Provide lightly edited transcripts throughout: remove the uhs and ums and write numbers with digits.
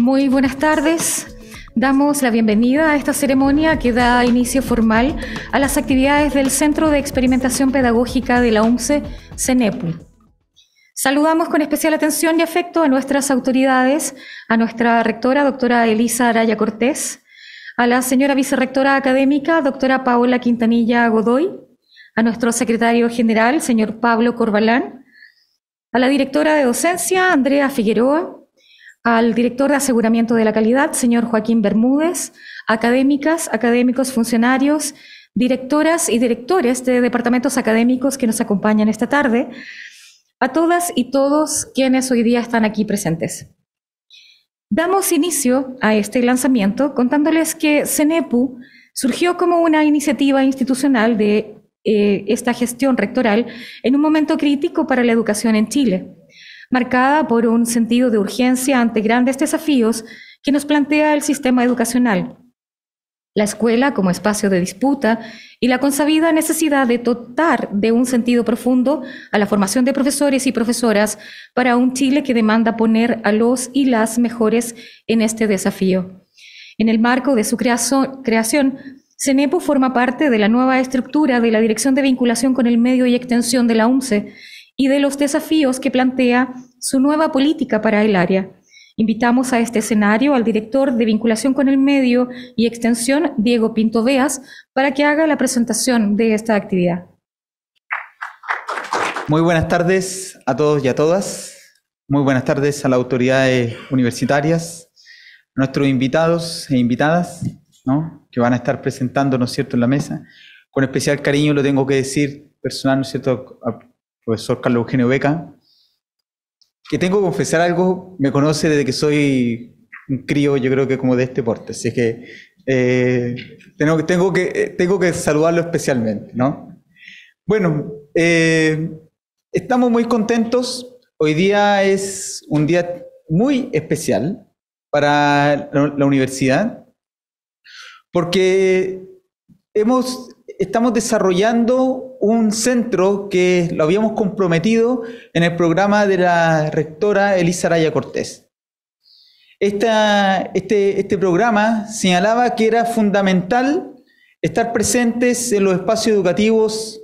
Muy buenas tardes. Damos la bienvenida a esta ceremonia que da inicio formal a las actividades del Centro de Experimentación Pedagógica de la UMCE, CENEPU. Saludamos con especial atención y afecto a nuestras autoridades, a nuestra rectora, doctora Elisa Araya Cortés, a la señora vicerrectora académica, doctora Paola Quintanilla Godoy, a nuestro secretario general, señor Pablo Corbalán, a la directora de docencia, Andrea Figueroa, al director de aseguramiento de la calidad, señor Joaquín Bermúdez, académicas, académicos, funcionarios, directoras y directores de departamentos académicos que nos acompañan esta tarde, a todas y todos quienes hoy día están aquí presentes. Damos inicio a este lanzamiento contándoles que CENEPU surgió como una iniciativa institucional de esta gestión rectoral en un momento crítico para la educación en Chile, marcada por un sentido de urgencia ante grandes desafíos que nos plantea el sistema educacional, la escuela como espacio de disputa y la consabida necesidad de dotar de un sentido profundo a la formación de profesores y profesoras para un Chile que demanda poner a los y las mejores en este desafío. En el marco de su creación, CENEPU forma parte de la nueva estructura de la Dirección de Vinculación con el Medio y Extensión de la UMCE y de los desafíos que plantea su nueva política para el área. Invitamos a este escenario al director de Vinculación con el Medio y Extensión, Diego Pinto Beas, para que haga la presentación de esta actividad. Muy buenas tardes a todos y a todas. Muy buenas tardes a las autoridades universitarias, a nuestros invitados e invitadas, ¿no?, que van a estar presentando, ¿no es cierto?, en la mesa. Con especial cariño lo tengo que decir personal, ¿no es cierto?, al profesor Carlos Eugenio Beca, que tengo que confesar algo, me conoce desde que soy un crío, yo creo que como de este porte, así que tengo que saludarlo especialmente, ¿no? Bueno, estamos muy contentos. Hoy día es un día muy especial para la universidad, porque estamos desarrollando un centro que lo habíamos comprometido en el programa de la rectora Elisa Araya Cortés. Este programa señalaba que era fundamental estar presentes en los espacios educativos,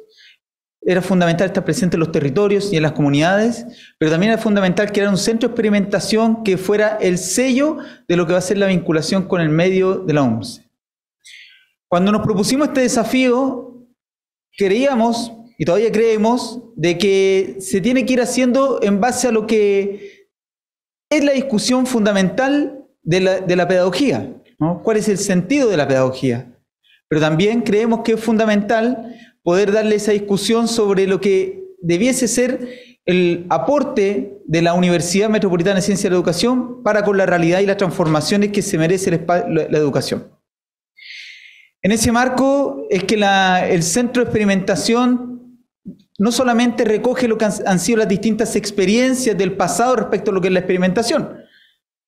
era fundamental estar presente en los territorios y en las comunidades, pero también era fundamental crear un centro de experimentación que fuera el sello de lo que va a ser la vinculación con el medio de la UMCE. Cuando nos propusimos este desafío, creíamos, y todavía creemos, de que se tiene que ir haciendo en base a lo que es la discusión fundamental de la pedagogía, ¿no? ¿Cuál es el sentido de la pedagogía? Pero también creemos que es fundamental poder darle esa discusión sobre lo que debiese ser el aporte de la Universidad Metropolitana de Ciencia de la Educación para con la realidad y las transformaciones que se merece la educación. En ese marco es que el Centro de Experimentación no solamente recoge lo que han sido las distintas experiencias del pasado respecto a lo que es la experimentación.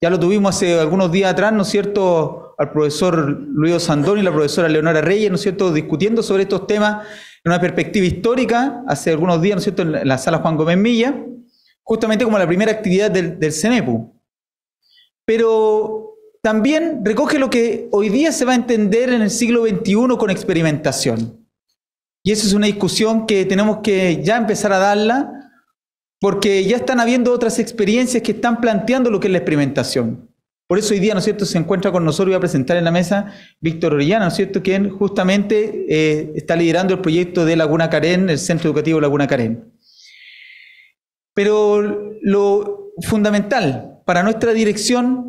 Ya lo tuvimos hace algunos días atrás, ¿no es cierto?, al profesor Luis Osandón y la profesora Leonora Reyes, ¿no es cierto?, discutiendo sobre estos temas en una perspectiva histórica, hace algunos días, ¿no es cierto?, en la sala Juan Gómez Milla, justamente como la primera actividad del CENEPU. Pero también recoge lo que hoy día se va a entender en el siglo XXI con experimentación. Y esa es una discusión que tenemos que ya empezar a darla, porque ya están habiendo otras experiencias que están planteando lo que es la experimentación. Por eso hoy día, ¿no es cierto?, se encuentra con nosotros y va a presentar en la mesa Víctor Orellana, ¿no es cierto?, quien justamente está liderando el proyecto de Laguna Carén, el Centro Educativo Laguna Carén. Pero lo fundamental para nuestra dirección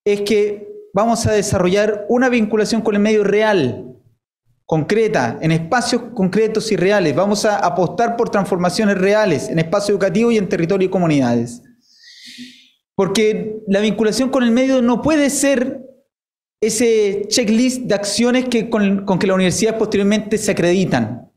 es que vamos a desarrollar una vinculación con el medio real, concreta, en espacios concretos y reales. Vamos a apostar por transformaciones reales en espacio educativo y en territorio y comunidades. Porque la vinculación con el medio no puede ser ese checklist de acciones con que las universidades posteriormente se acreditan.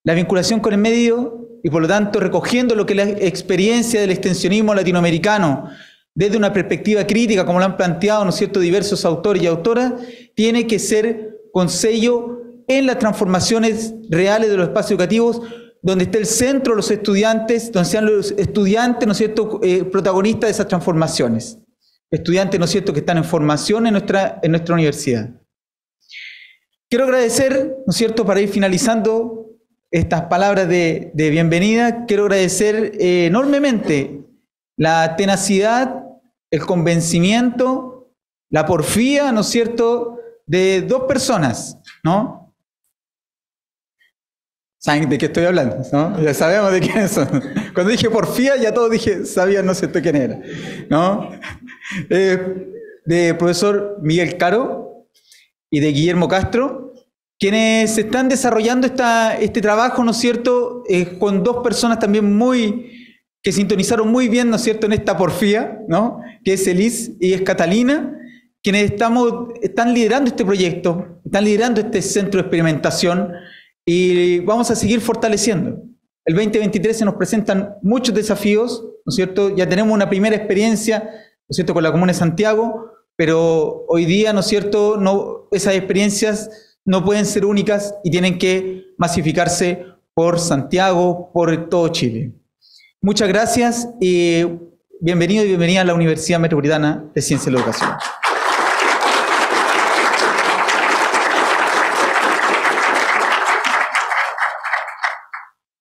La vinculación con el medio, y por lo tanto recogiendo lo que es la experiencia del extensionismo latinoamericano, desde una perspectiva crítica, como lo han planteado, ¿no es cierto?, diversos autores y autoras, tiene que ser con sello en las transformaciones reales de los espacios educativos, donde esté el centro, los estudiantes, donde sean los estudiantes, ¿no es cierto?, protagonistas de esas transformaciones. estudiantes, ¿no es cierto?, que están en formación en nuestra universidad. Quiero agradecer, ¿no es cierto?, para ir finalizando estas palabras de bienvenida, quiero agradecer enormemente la tenacidad, el convencimiento, la porfía, ¿no es cierto?, de dos personas, ¿no? ¿Saben de qué estoy hablando? ¿No? Ya sabemos de quiénes son. Cuando dije porfía, ya todos sabían, no sé quién era, ¿no? De profesor Miguel Caro y de Guillermo Castro, quienes están desarrollando este trabajo, ¿no es cierto?, con dos personas también que sintonizaron muy bien, ¿no es cierto?, en esta porfía, ¿no?, que es Elis y es Catalina, quienes están liderando este proyecto, están liderando este centro de experimentación y vamos a seguir fortaleciendo. El 2023 se nos presentan muchos desafíos, ¿no es cierto?, ya tenemos una primera experiencia, ¿no es cierto?, con la Comuna de Santiago, pero hoy día, ¿no es cierto?, esas experiencias no pueden ser únicas y tienen que masificarse por Santiago, por todo Chile. Muchas gracias y bienvenido y bienvenida a la Universidad Metropolitana de Ciencia y la Educación.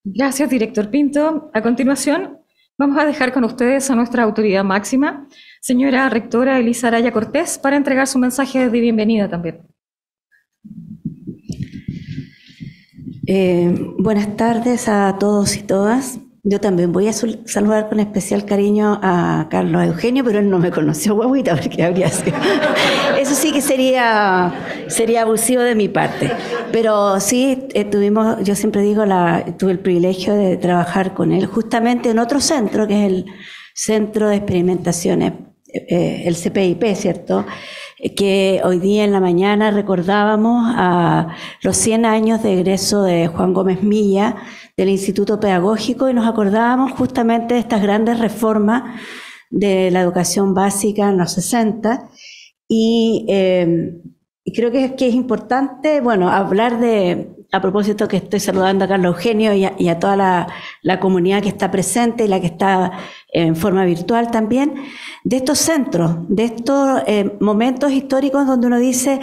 Gracias, director Pinto. A continuación, vamos a dejar con ustedes a nuestra autoridad máxima, señora rectora Elisa Araya Cortés, para entregar su mensaje de bienvenida también. Buenas tardes a todos y todas. Yo también voy a saludar con especial cariño a Carlos Eugenio, pero él no me conoció, guaguita, porque habría sido. Eso sí que sería abusivo de mi parte. Pero sí, yo siempre digo, tuve el privilegio de trabajar con él justamente en otro centro, que es el Centro de Experimentaciones, el CPIP, ¿cierto?, que hoy día en la mañana recordábamos a los 100 años de egreso de Juan Gómez Milla del Instituto Pedagógico y nos acordábamos justamente de estas grandes reformas de la educación básica en los 60 y creo que es importante, bueno, hablar a propósito que estoy saludando a Carlos Eugenio y a toda la comunidad que está presente y la que está en forma virtual también, de estos centros, de estos momentos históricos donde uno dice,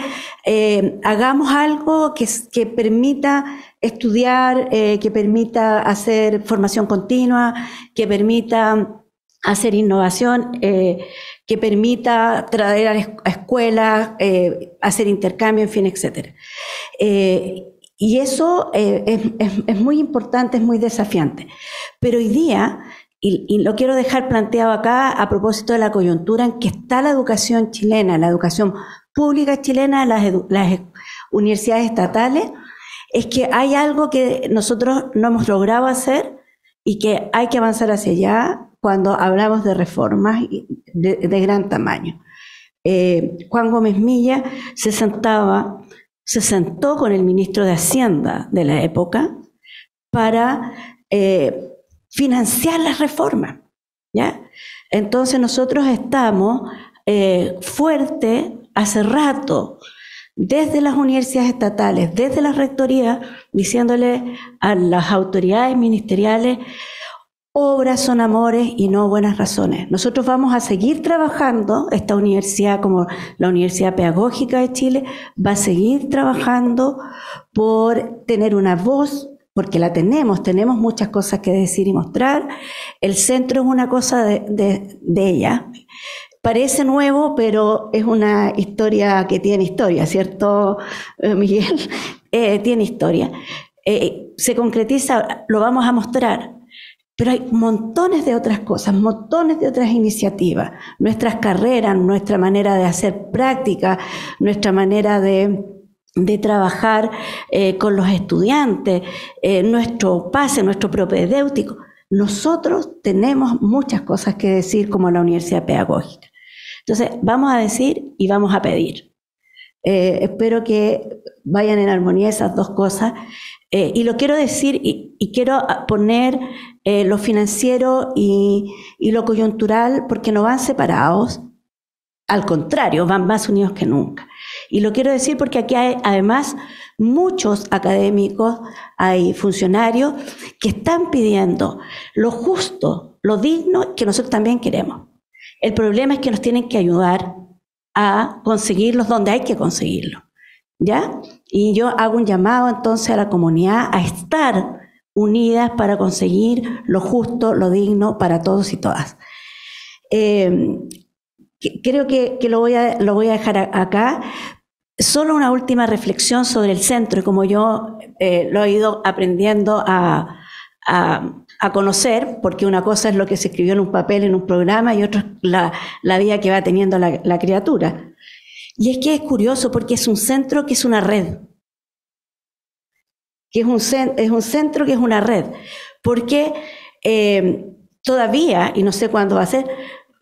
hagamos algo que permita estudiar, que permita hacer formación continua, que permita hacer innovación, que permita traer a escuelas, hacer intercambio, en fin, etc. Y eso es muy importante, es muy desafiante. Pero hoy día, y lo quiero dejar planteado acá a propósito de la coyuntura en que está la educación chilena, la educación pública chilena, las universidades estatales, es que hay algo que nosotros no hemos logrado hacer y que hay que avanzar hacia allá cuando hablamos de reformas de gran tamaño. Juan Gómez Milla se sentó con el ministro de Hacienda de la época para financiar las reformas, ¿ya? Entonces nosotros estamos fuertes hace rato, desde las universidades estatales, desde la rectoría, diciéndole a las autoridades ministeriales, obras son amores y no buenas razones. Nosotros vamos a seguir trabajando, esta universidad como la Universidad Pedagógica de Chile, va a seguir trabajando por tener una voz, porque la tenemos muchas cosas que decir y mostrar. El centro es una cosa de ella. Parece nuevo, pero es una historia que tiene historia, ¿cierto, Miguel? Tiene historia. Se concretiza, lo vamos a mostrar. Pero hay montones de otras cosas, montones de otras iniciativas. Nuestras carreras, nuestra manera de hacer práctica, nuestra manera de trabajar con los estudiantes, nuestro pase, nuestro propedéutico. Nosotros tenemos muchas cosas que decir como la Universidad Pedagógica. Entonces, vamos a decir y vamos a pedir. Espero que vayan en armonía esas dos cosas. Y lo quiero decir y quiero poner lo financiero y lo coyuntural porque no van separados, al contrario, van más unidos que nunca. Y lo quiero decir porque aquí hay además muchos académicos, hay funcionarios que están pidiendo lo justo, lo digno que nosotros también queremos. El problema es que nos tienen que ayudar a conseguirlos donde hay que conseguirlos, ¿ya? Y yo hago un llamado entonces a la comunidad a estar unidas para conseguir lo justo, lo digno para todos y todas. Creo que lo voy a dejar acá. Solo una última reflexión sobre el centro, y como yo lo he ido aprendiendo a conocer, porque una cosa es lo que se escribió en un papel, en un programa, y otra es la vida que va teniendo la criatura. Y es que es curioso porque es un centro que es una red. Es un centro que es una red. Porque todavía, y no sé cuándo va a ser,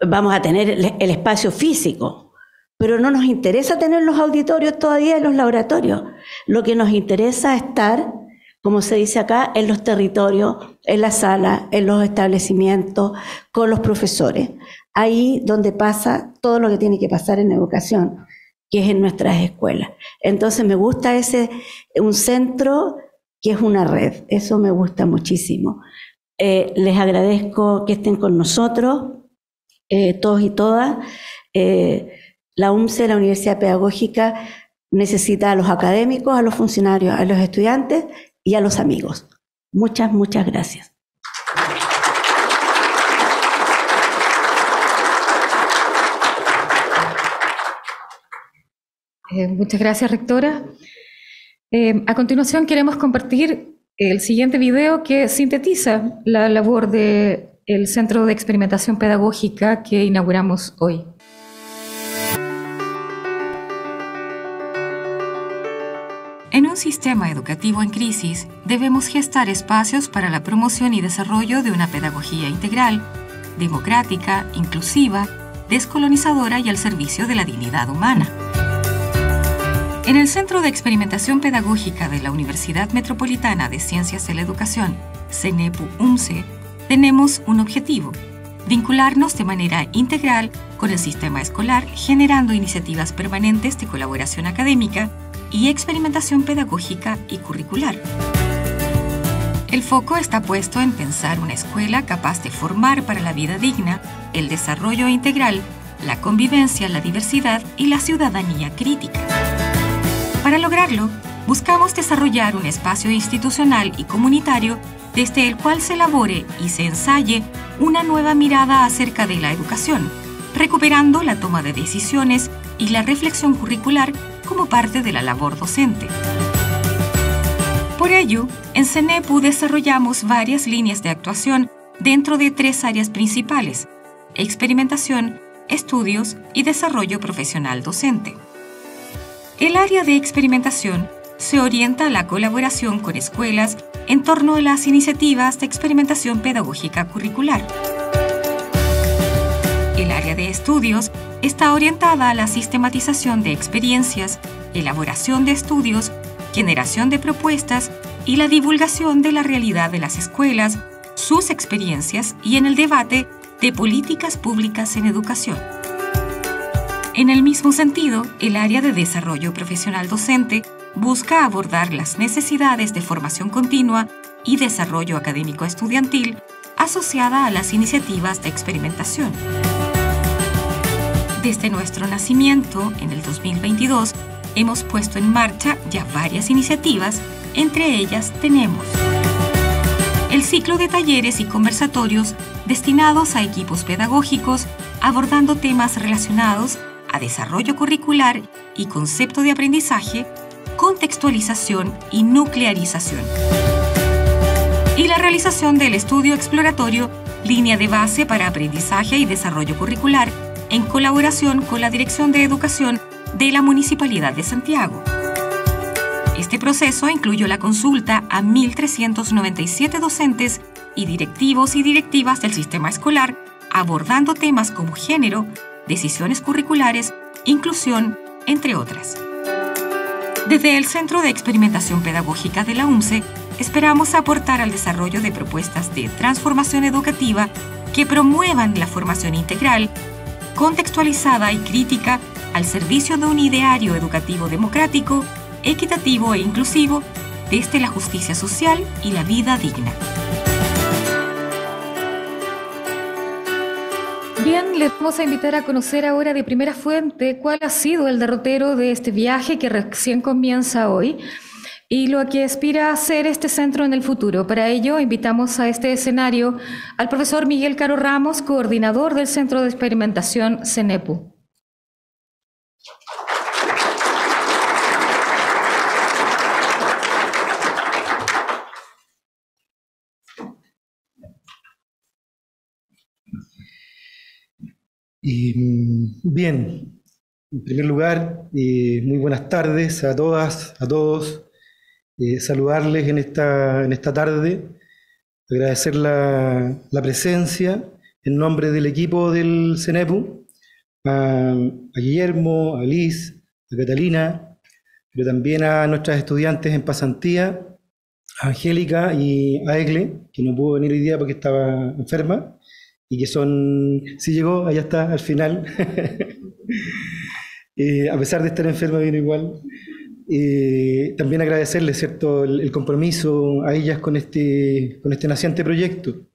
vamos a tener el espacio físico, pero no nos interesa tener los auditorios todavía en los laboratorios. Lo que nos interesa es estar, como se dice acá, en los territorios, en la sala, en los establecimientos, con los profesores. Ahí donde pasa todo lo que tiene que pasar en educación, que es en nuestras escuelas. Entonces me gusta un centro que es una red. Eso me gusta muchísimo. Les agradezco que estén con nosotros, todos y todas. La UMCE, la Universidad Pedagógica, necesita a los académicos, a los funcionarios, a los estudiantes y a los amigos. Muchas, muchas gracias. Muchas gracias, rectora. A continuación queremos compartir el siguiente video que sintetiza la labor del Centro de Experimentación Pedagógica que inauguramos hoy. En un sistema educativo en crisis, debemos gestar espacios para la promoción y desarrollo de una pedagogía integral, democrática, inclusiva, descolonizadora y al servicio de la dignidad humana. En el Centro de Experimentación Pedagógica de la Universidad Metropolitana de Ciencias de la Educación, CENEPU-UMCE, tenemos un objetivo: vincularnos de manera integral con el sistema escolar, generando iniciativas permanentes de colaboración académica y experimentación pedagógica y curricular. El foco está puesto en pensar una escuela capaz de formar para la vida digna, el desarrollo integral, la convivencia, la diversidad y la ciudadanía crítica. Para lograrlo, buscamos desarrollar un espacio institucional y comunitario desde el cual se elabore y se ensaye una nueva mirada acerca de la educación, recuperando la toma de decisiones y la reflexión curricular como parte de la labor docente. Por ello, en CENEPU desarrollamos varias líneas de actuación dentro de 3 áreas principales: experimentación, estudios y desarrollo profesional docente. El área de experimentación se orienta a la colaboración con escuelas en torno a las iniciativas de experimentación pedagógica curricular. El área de estudios está orientada a la sistematización de experiencias, elaboración de estudios, generación de propuestas y la divulgación de la realidad de las escuelas, sus experiencias y en el debate de políticas públicas en educación. En el mismo sentido, el área de desarrollo profesional docente busca abordar las necesidades de formación continua y desarrollo académico estudiantil asociada a las iniciativas de experimentación. Desde nuestro nacimiento, en el 2022, hemos puesto en marcha ya varias iniciativas. Entre ellas tenemos el ciclo de talleres y conversatorios destinados a equipos pedagógicos abordando temas relacionados a desarrollo curricular y concepto de aprendizaje, contextualización y nuclearización. Y la realización del estudio exploratorio Línea de Base para Aprendizaje y Desarrollo Curricular en colaboración con la Dirección de Educación de la Municipalidad de Santiago. Este proceso incluyó la consulta a 1.397 docentes y directivos y directivas del sistema escolar, abordando temas como género, decisiones curriculares, inclusión, entre otras. Desde el Centro de Experimentación Pedagógica de la UMCE, esperamos aportar al desarrollo de propuestas de transformación educativa que promuevan la formación integral, contextualizada y crítica al servicio de un ideario educativo democrático, equitativo e inclusivo desde la justicia social y la vida digna. Bien, les vamos a invitar a conocer ahora de primera fuente cuál ha sido el derrotero de este viaje que recién comienza hoy y lo que aspira a ser este centro en el futuro. Para ello, invitamos a este escenario al profesor Miguel Caro Ramos, coordinador del Centro de Experimentación CENEPU. Bien, en primer lugar, muy buenas tardes a todas, a todos. Saludarles en esta tarde, agradecer la presencia en nombre del equipo del CENEPU, a Guillermo, a Liz, a Catalina, pero también a nuestras estudiantes en pasantía, a Angélica y a Egle, que no pudo venir hoy día porque estaba enferma, y que sí llegó, allá está, al final, a pesar de estar enferma, vino igual. También agradecerles, ¿cierto?, el compromiso a ellas con este naciente proyecto.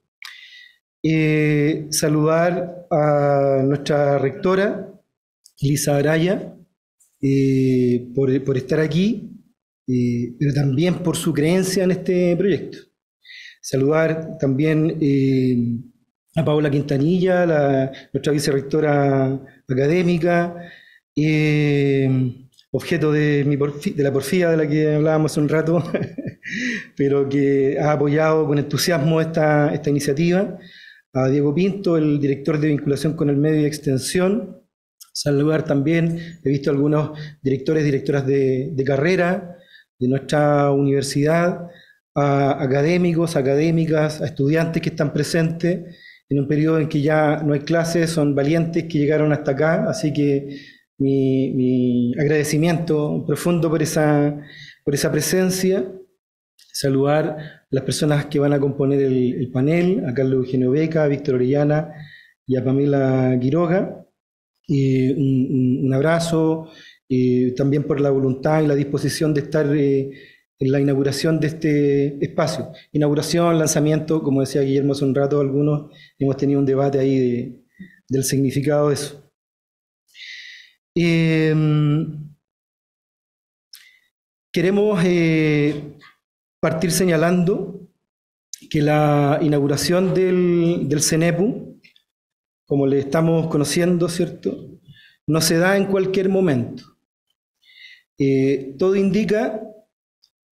Saludar a nuestra rectora, Lisa Araya, por estar aquí, pero también por su creencia en este proyecto. Saludar también a Paola Quintanilla, nuestra vicerrectora académica, objeto de la porfía de la que hablábamos hace un rato, pero que ha apoyado con entusiasmo esta iniciativa, a Diego Pinto, el director de vinculación con el medio y extensión. Saludar también, he visto algunos directores, directoras de carrera de nuestra universidad, a académicos, académicas, a estudiantes que están presentes en un periodo en que ya no hay clases, son valientes que llegaron hasta acá, así que mi agradecimiento profundo por esa presencia. Saludar a las personas que van a componer el panel, a Carlos Eugenio Beca, a Víctor Orellana y a Pamela Quiroga. Un abrazo también por la voluntad y la disposición de estar en la inauguración de este espacio. Inauguración, lanzamiento, como decía Guillermo hace un rato, algunos hemos tenido un debate ahí del significado de eso. Queremos partir señalando que la inauguración del CENEPU, como le estamos conociendo, ¿cierto?, no se da en cualquier momento. Todo indica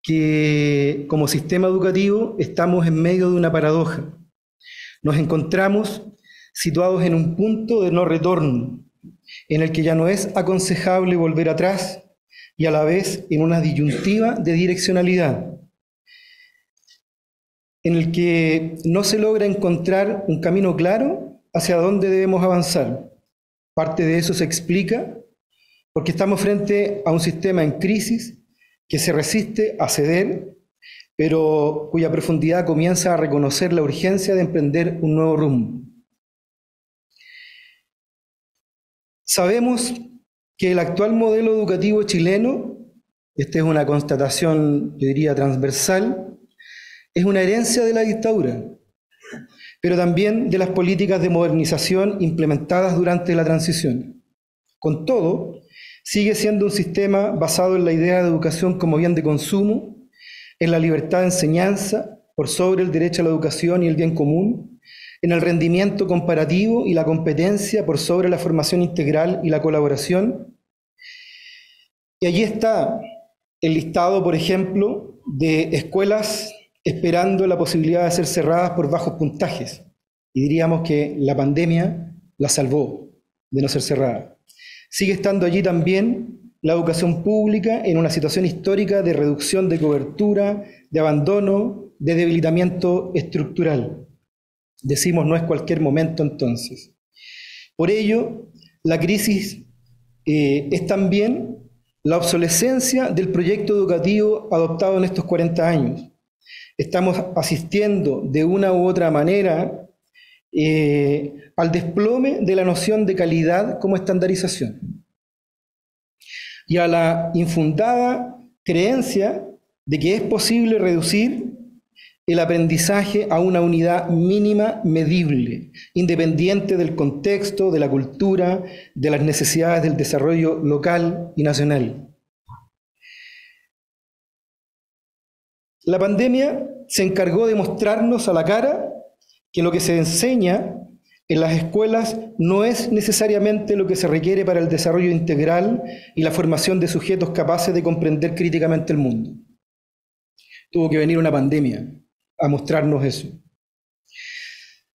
que como sistema educativo estamos en medio de una paradoja. Nos encontramos situados en un punto de no retorno, en el que ya no es aconsejable volver atrás y a la vez en una disyuntiva de direccionalidad, en el que no se logra encontrar un camino claro hacia dónde debemos avanzar. Parte de eso se explica porque estamos frente a un sistema en crisis que se resiste a ceder, pero cuya profundidad comienza a reconocer la urgencia de emprender un nuevo rumbo. Sabemos que el actual modelo educativo chileno, esta es una constatación, yo diría, transversal, es una herencia de la dictadura, pero también de las políticas de modernización implementadas durante la transición. Con todo, sigue siendo un sistema basado en la idea de educación como bien de consumo, en la libertad de enseñanza, por sobre el derecho a la educación y el bien común, en el rendimiento comparativo y la competencia por sobre la formación integral y la colaboración. Y allí está el listado, por ejemplo, de escuelas esperando la posibilidad de ser cerradas por bajos puntajes. Y diríamos que la pandemia la salvó de no ser cerrada. Sigue estando allí también la educación pública en una situación histórica de reducción de cobertura, de abandono, de debilitamiento estructural. Decimos, no es cualquier momento entonces. Por ello, la crisis es también la obsolescencia del proyecto educativo adoptado en estos 40 años. Estamos asistiendo de una u otra manera al desplome de la noción de calidad como estandarización y a la infundada creencia de que es posible reducir el aprendizaje a una unidad mínima medible, independiente del contexto, de la cultura, de las necesidades del desarrollo local y nacional. La pandemia se encargó de mostrarnos a la cara que lo que se enseña en las escuelas no es necesariamente lo que se requiere para el desarrollo integral y la formación de sujetos capaces de comprender críticamente el mundo. Tuvo que venir una pandemia a mostrarnos eso.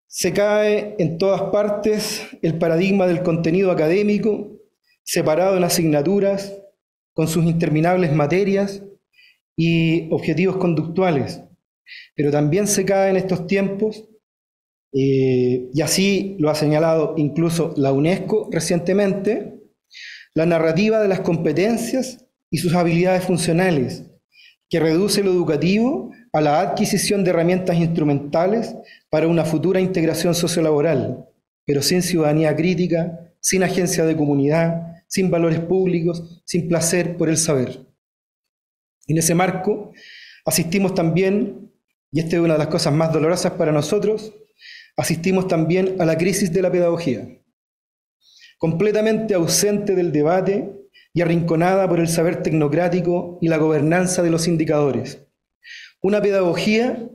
Se cae en todas partes el paradigma del contenido académico, separado en asignaturas, con sus interminables materias y objetivos conductuales. Pero también se cae en estos tiempos, y así lo ha señalado incluso la UNESCO recientemente, la narrativa de las competencias y sus habilidades funcionales, que reduce lo educativo a la adquisición de herramientas instrumentales para una futura integración sociolaboral, pero sin ciudadanía crítica, sin agencia de comunidad, sin valores públicos, sin placer por el saber. En ese marco asistimos también, y esta es una de las cosas más dolorosas para nosotros, asistimos también a la crisis de la pedagogía, completamente ausente del debate y arrinconada por el saber tecnocrático y la gobernanza de los indicadores. Una pedagogía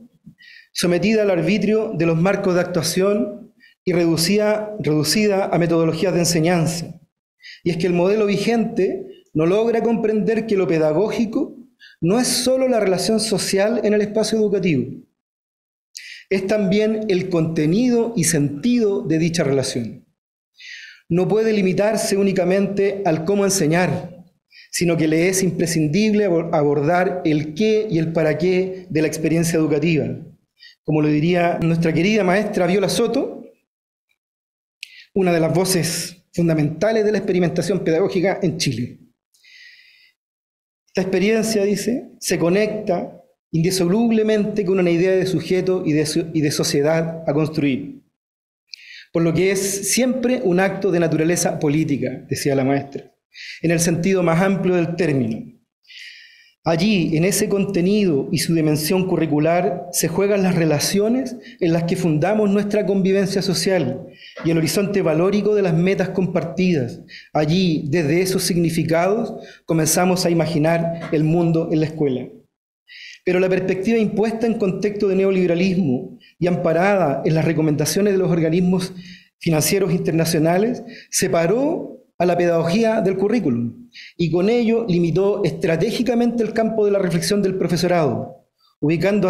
sometida al arbitrio de los marcos de actuación y reducida a metodologías de enseñanza. Y es que el modelo vigente no logra comprender que lo pedagógico no es solo la relación social en el espacio educativo, es también el contenido y sentido de dicha relación. No puede limitarse únicamente al cómo enseñar, sino que le es imprescindible abordar el qué y el para qué de la experiencia educativa. Como lo diría nuestra querida maestra Viola Soto, una de las voces fundamentales de la experimentación pedagógica en Chile. Esta experiencia, dice, se conecta indisolublemente con una idea de sujeto y de sociedad a construir, por lo que es siempre un acto de naturaleza política, decía la maestra, en el sentido más amplio del término. Allí, en ese contenido y su dimensión curricular, se juegan las relaciones en las que fundamos nuestra convivencia social y el horizonte valórico de las metas compartidas. Allí, desde esos significados, comenzamos a imaginar el mundo en la escuela. Pero la perspectiva impuesta en contexto de neoliberalismo y amparada en las recomendaciones de los organismos financieros internacionales separó a la pedagogía del currículum y con ello limitó estratégicamente el campo de la reflexión del profesorado, ubicándolo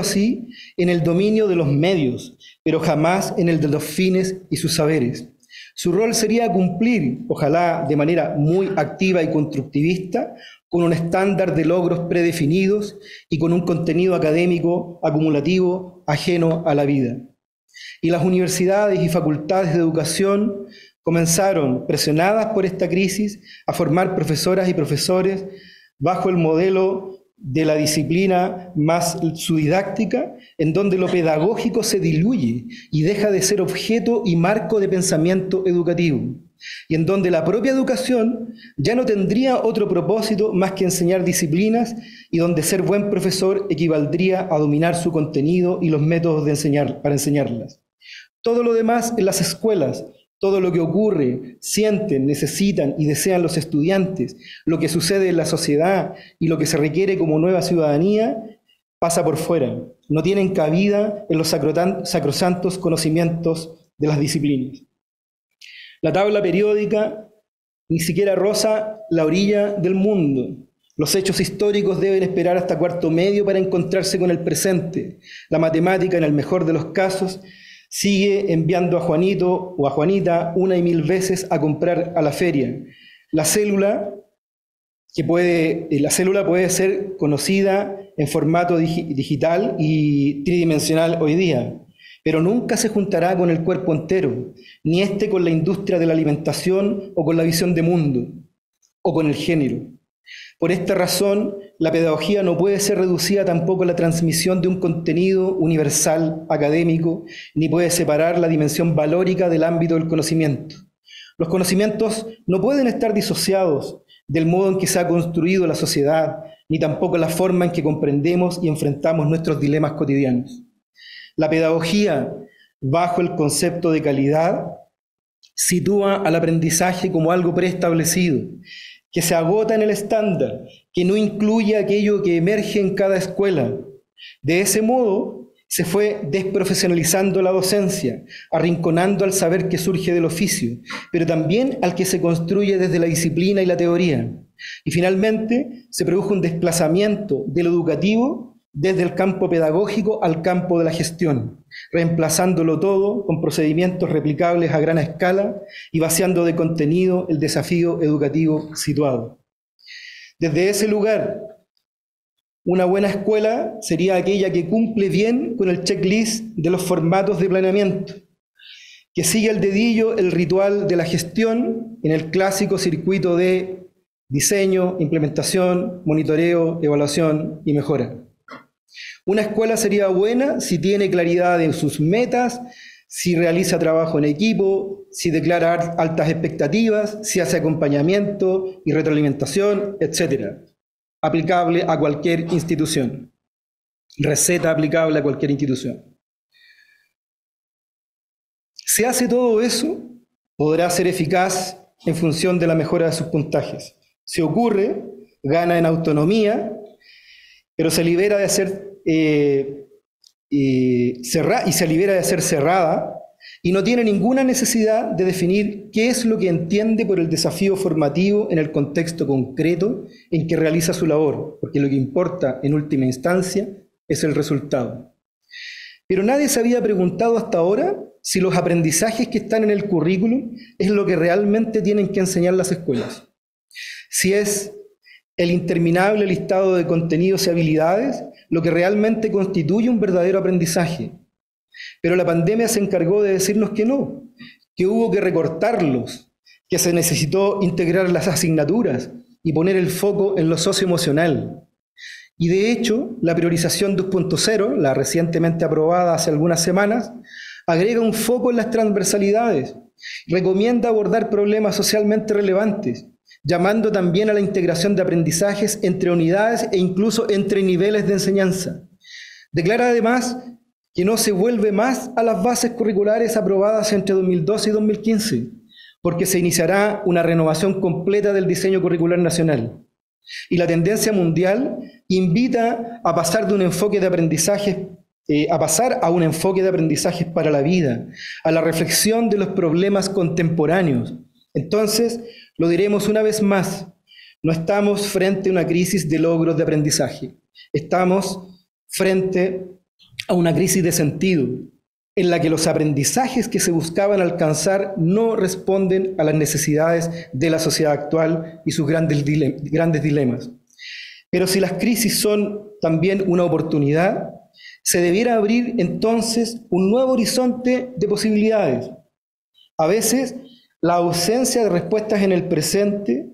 así en el dominio de los medios, pero jamás en el de los fines y sus saberes. Su rol sería cumplir, ojalá de manera muy activa y constructivista, con un estándar de logros predefinidos y con un contenido académico acumulativo ajeno a la vida. Y las universidades y facultades de educación comenzaron, presionadas por esta crisis, a formar profesoras y profesores bajo el modelo de la disciplina más su didáctica, en donde lo pedagógico se diluye y deja de ser objeto y marco de pensamiento educativo, y en donde la propia educación ya no tendría otro propósito más que enseñar disciplinas y donde ser buen profesor equivaldría a dominar su contenido y los métodos para enseñarlas. Todo lo demás en las escuelas, todo lo que ocurre, sienten, necesitan y desean los estudiantes, lo que sucede en la sociedad y lo que se requiere como nueva ciudadanía, pasa por fuera. No tienen cabida en los sacrosantos conocimientos de las disciplinas. La tabla periódica ni siquiera roza la orilla del mundo. Los hechos históricos deben esperar hasta cuarto medio para encontrarse con el presente. La matemática, en el mejor de los casos, sigue enviando a Juanito o a Juanita una y mil veces a comprar a la feria. La célula puede ser conocida en formato digital y tridimensional hoy día, pero nunca se juntará con el cuerpo entero, ni este con la industria de la alimentación o con la visión de mundo, o con el género. Por esta razón, la pedagogía no puede ser reducida tampoco a la transmisión de un contenido universal académico, ni puede separar la dimensión valórica del ámbito del conocimiento. Los conocimientos no pueden estar disociados del modo en que se ha construido la sociedad, ni tampoco la forma en que comprendemos y enfrentamos nuestros dilemas cotidianos. La pedagogía, bajo el concepto de calidad, sitúa al aprendizaje como algo preestablecido, que se agota en el estándar, que no incluye aquello que emerge en cada escuela. De ese modo, se fue desprofesionalizando la docencia, arrinconando al saber que surge del oficio, pero también al que se construye desde la disciplina y la teoría. Y finalmente, se produjo un desplazamiento de lo educativo desde el campo pedagógico al campo de la gestión, reemplazándolo todo con procedimientos replicables a gran escala y vaciando de contenido el desafío educativo situado. Desde ese lugar, una buena escuela sería aquella que cumple bien con el checklist de los formatos de planeamiento, que sigue al dedillo el ritual de la gestión en el clásico circuito de diseño, implementación, monitoreo, evaluación y mejora. Una escuela sería buena si tiene claridad de sus metas, si realiza trabajo en equipo, si declara altas expectativas, si hace acompañamiento y retroalimentación, etc. Aplicable a cualquier institución. Receta aplicable a cualquier institución. Si hace todo eso, podrá ser eficaz en función de la mejora de sus puntajes. Si ocurre, gana en autonomía, pero se libera de ser cerrada y no tiene ninguna necesidad de definir qué es lo que entiende por el desafío formativo en el contexto concreto en que realiza su labor, porque lo que importa en última instancia es el resultado. Pero nadie se había preguntado hasta ahora si los aprendizajes que están en el currículum es lo que realmente tienen que enseñar las escuelas. Si es el interminable listado de contenidos y habilidades lo que realmente constituye un verdadero aprendizaje. Pero la pandemia se encargó de decirnos que no, que hubo que recortarlos, que se necesitó integrar las asignaturas y poner el foco en lo socioemocional. Y de hecho, la priorización 2.0, la recientemente aprobada hace algunas semanas, agrega un foco en las transversalidades, recomienda abordar problemas socialmente relevantes, llamando también a la integración de aprendizajes entre unidades e incluso entre niveles de enseñanza. Declara además que no se vuelve más a las bases curriculares aprobadas entre 2012 y 2015, porque se iniciará una renovación completa del diseño curricular nacional. Y la tendencia mundial invita a pasar de un enfoque de aprendizajes a un enfoque de aprendizajes para la vida, a la reflexión de los problemas contemporáneos. Entonces, lo diremos una vez más, no estamos frente a una crisis de logros de aprendizaje, estamos frente a una crisis de sentido, en la que los aprendizajes que se buscaban alcanzar no responden a las necesidades de la sociedad actual y sus grandes dilemas. Pero si las crisis son también una oportunidad, se debiera abrir entonces un nuevo horizonte de posibilidades. A veces, la ausencia de respuestas en el presente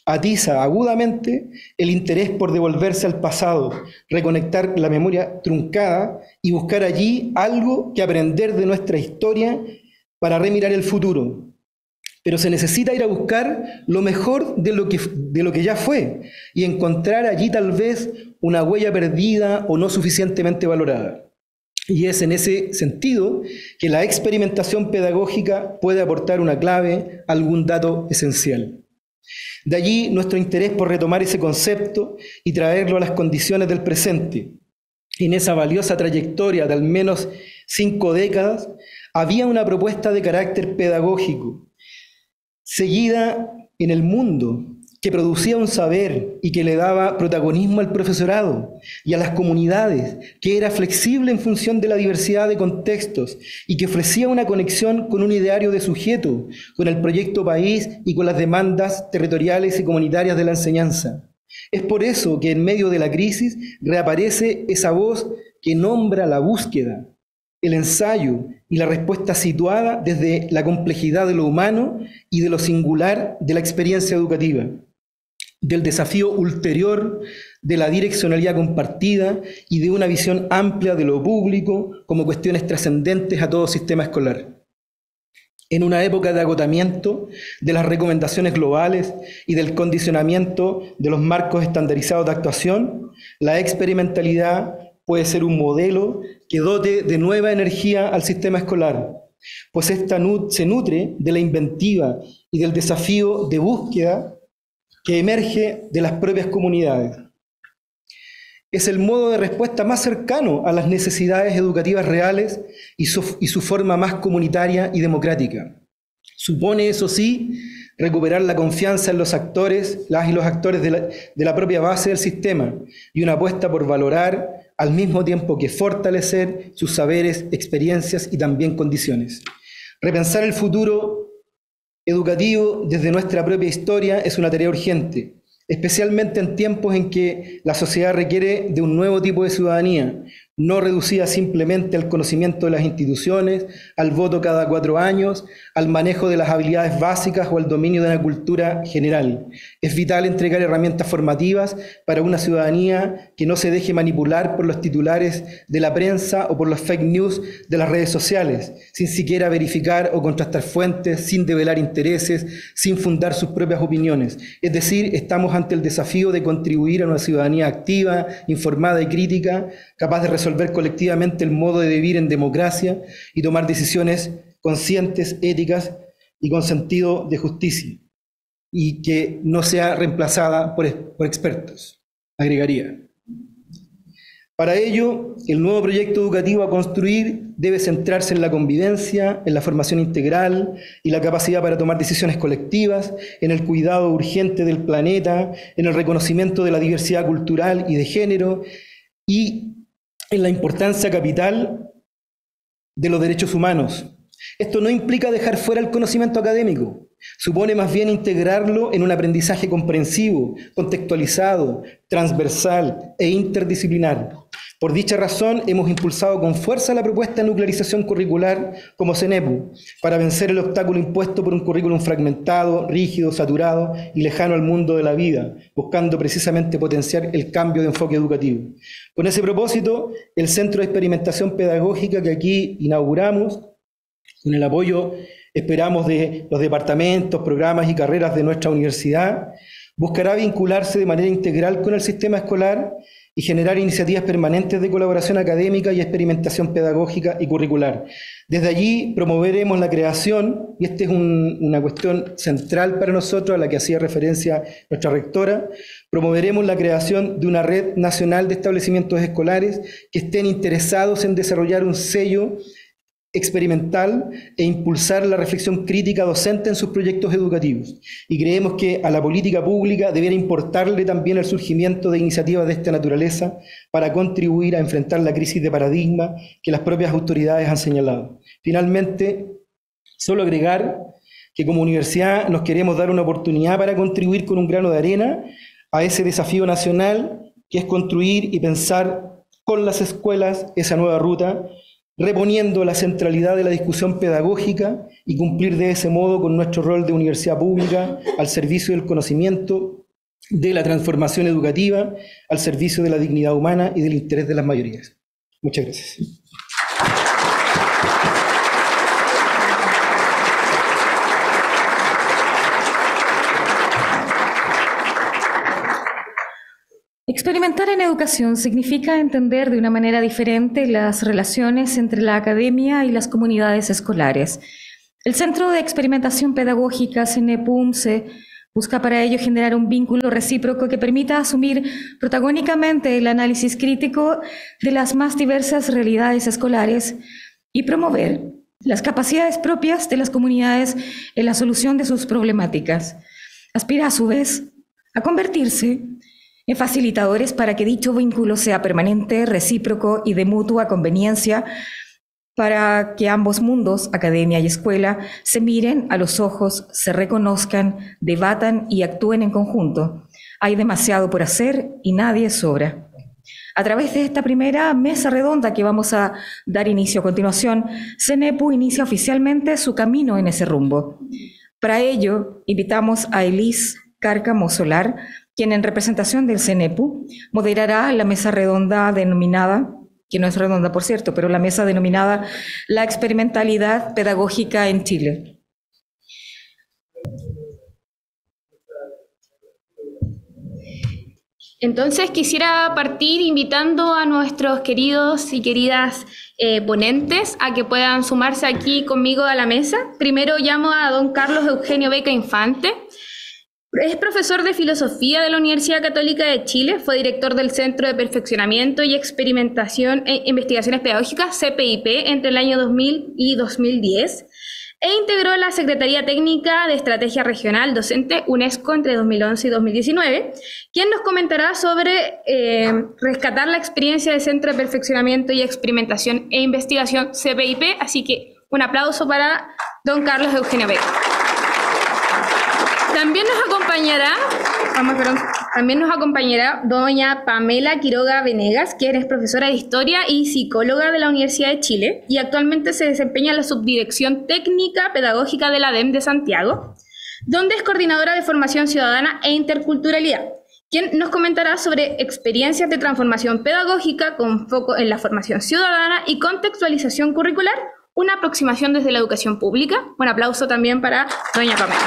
atiza agudamente el interés por devolverse al pasado, reconectar la memoria truncada y buscar allí algo que aprender de nuestra historia para remirar el futuro. Pero se necesita ir a buscar lo mejor de lo que ya fue y encontrar allí tal vez una huella perdida o no suficientemente valorada. Y es en ese sentido que la experimentación pedagógica puede aportar una clave, algún dato esencial. De allí nuestro interés por retomar ese concepto y traerlo a las condiciones del presente. En esa valiosa trayectoria de al menos 5 décadas, había una propuesta de carácter pedagógico, seguida en el mundo, que producía un saber y que le daba protagonismo al profesorado y a las comunidades, que era flexible en función de la diversidad de contextos y que ofrecía una conexión con un ideario de sujeto, con el proyecto país y con las demandas territoriales y comunitarias de la enseñanza. Es por eso que en medio de la crisis reaparece esa voz que nombra la búsqueda, el ensayo y la respuesta situada desde la complejidad de lo humano y de lo singular de la experiencia educativa, del desafío ulterior de la direccionalidad compartida y de una visión amplia de lo público como cuestiones trascendentes a todo sistema escolar. En una época de agotamiento de las recomendaciones globales y del condicionamiento de los marcos estandarizados de actuación, la experimentalidad puede ser un modelo que dote de nueva energía al sistema escolar, pues esta se nutre de la inventiva y del desafío de búsqueda que emerge de las propias comunidades. Es el modo de respuesta más cercano a las necesidades educativas reales y su forma más comunitaria y democrática. Supone, eso sí, recuperar la confianza en los actores, las y los actores de la propia base del sistema, y una apuesta por valorar al mismo tiempo que fortalecer sus saberes, experiencias y también condiciones. Repensar el futuro educativo desde nuestra propia historia es una tarea urgente, especialmente en tiempos en que la sociedad requiere de un nuevo tipo de ciudadanía, no reducida simplemente al conocimiento de las instituciones, al voto cada 4 años, al manejo de las habilidades básicas o al dominio de una cultura general. Es vital entregar herramientas formativas para una ciudadanía que no se deje manipular por los titulares de la prensa o por los fake news de las redes sociales, sin siquiera verificar o contrastar fuentes, sin develar intereses, sin fundar sus propias opiniones. Es decir, estamos ante el desafío de contribuir a una ciudadanía activa, informada y crítica, capaz de resolver colectivamente el modo de vivir en democracia y tomar decisiones conscientes, éticas y con sentido de justicia, y que no sea reemplazada por expertos, agregaría. Para ello, el nuevo proyecto educativo a construir debe centrarse en la convivencia, en la formación integral y la capacidad para tomar decisiones colectivas, en el cuidado urgente del planeta, en el reconocimiento de la diversidad cultural y de género, y en la importancia capital de los derechos humanos. Esto no implica dejar fuera el conocimiento académico, supone más bien integrarlo en un aprendizaje comprensivo, contextualizado, transversal e interdisciplinar. Por dicha razón, hemos impulsado con fuerza la propuesta de nuclearización curricular como CENEPU, para vencer el obstáculo impuesto por un currículum fragmentado, rígido, saturado y lejano al mundo de la vida, buscando precisamente potenciar el cambio de enfoque educativo. Con ese propósito, el Centro de Experimentación Pedagógica que aquí inauguramos, con el apoyo, esperamos, de los departamentos, programas y carreras de nuestra universidad, buscará vincularse de manera integral con el sistema escolar y generar iniciativas permanentes de colaboración académica y experimentación pedagógica y curricular. Desde allí promoveremos la creación, y esta es una cuestión central para nosotros, a la que hacía referencia nuestra rectora, promoveremos la creación de una red nacional de establecimientos escolares que estén interesados en desarrollar un sello experimental e impulsar la reflexión crítica docente en sus proyectos educativos. Y creemos que a la política pública debiera importarle también el surgimiento de iniciativas de esta naturaleza para contribuir a enfrentar la crisis de paradigma que las propias autoridades han señalado. Finalmente, solo agregar que como universidad nos queremos dar una oportunidad para contribuir con un grano de arena a ese desafío nacional que es construir y pensar con las escuelas esa nueva ruta, reponiendo la centralidad de la discusión pedagógica y cumplir de ese modo con nuestro rol de universidad pública al servicio del conocimiento, de la transformación educativa, al servicio de la dignidad humana y del interés de las mayorías. Muchas gracias. Experimentar en educación significa entender de una manera diferente las relaciones entre la academia y las comunidades escolares. El Centro de Experimentación Pedagógica CENEPU-UMCE busca para ello generar un vínculo recíproco que permita asumir protagónicamente el análisis crítico de las más diversas realidades escolares y promover las capacidades propias de las comunidades en la solución de sus problemáticas. Aspira a su vez a convertirse en facilitadores para que dicho vínculo sea permanente, recíproco y de mutua conveniencia, para que ambos mundos, academia y escuela, se miren a los ojos, se reconozcan, debatan y actúen en conjunto. Hay demasiado por hacer y nadie sobra. A través de esta primera mesa redonda que vamos a dar inicio a continuación, CENEPU inicia oficialmente su camino en ese rumbo. Para ello, invitamos a Elise Cárcamo Solar, quien en representación del CENEPU moderará la mesa redonda denominada, que no es redonda por cierto, pero la mesa denominada La experimentalidad pedagógica en Chile. Entonces quisiera partir invitando a nuestros queridos y queridas ponentes a que puedan sumarse aquí conmigo a la mesa. Primero llamo a don Carlos Eugenio Beca Infante. Es profesor de Filosofía de la Universidad Católica de Chile, fue director del Centro de Perfeccionamiento y Experimentación e Investigaciones Pedagógicas, CPIP, entre el año 2000 y 2010, e integró la Secretaría Técnica de Estrategia Regional Docente UNESCO entre 2011 y 2019, quien nos comentará sobre rescatar la experiencia del Centro de Perfeccionamiento y Experimentación e Investigación, CPIP, así que un aplauso para don Carlos Eugenio Beca. También nos acompañará doña Pamela Quiroga Venegas, quien es profesora de Historia y psicóloga de la Universidad de Chile y actualmente se desempeña en la Subdirección Técnica Pedagógica de la ADEM de Santiago, donde es coordinadora de Formación Ciudadana e Interculturalidad, quien nos comentará sobre experiencias de transformación pedagógica con foco en la formación ciudadana y contextualización curricular, una aproximación desde la educación pública. Un aplauso también para doña Pamela.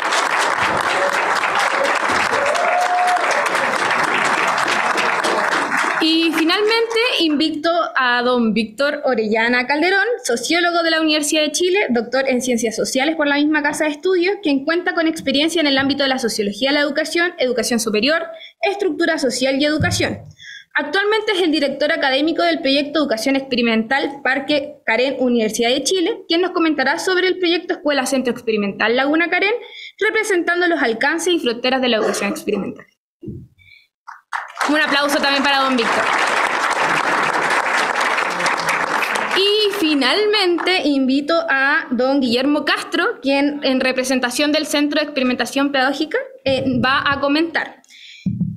Y finalmente invito a don Víctor Orellana Calderón, sociólogo de la Universidad de Chile, doctor en Ciencias Sociales por la misma Casa de Estudios, quien cuenta con experiencia en el ámbito de la sociología de la educación, educación superior, estructura social y educación. Actualmente es el director académico del proyecto Educación Experimental Parque Karen Universidad de Chile, quien nos comentará sobre el proyecto Escuela Centro Experimental Laguna Karen, representando los alcances y fronteras de la educación experimental. Un aplauso también para don Víctor. Y finalmente invito a don Guillermo Castro, quien en representación del Centro de Experimentación Pedagógica va a comentar.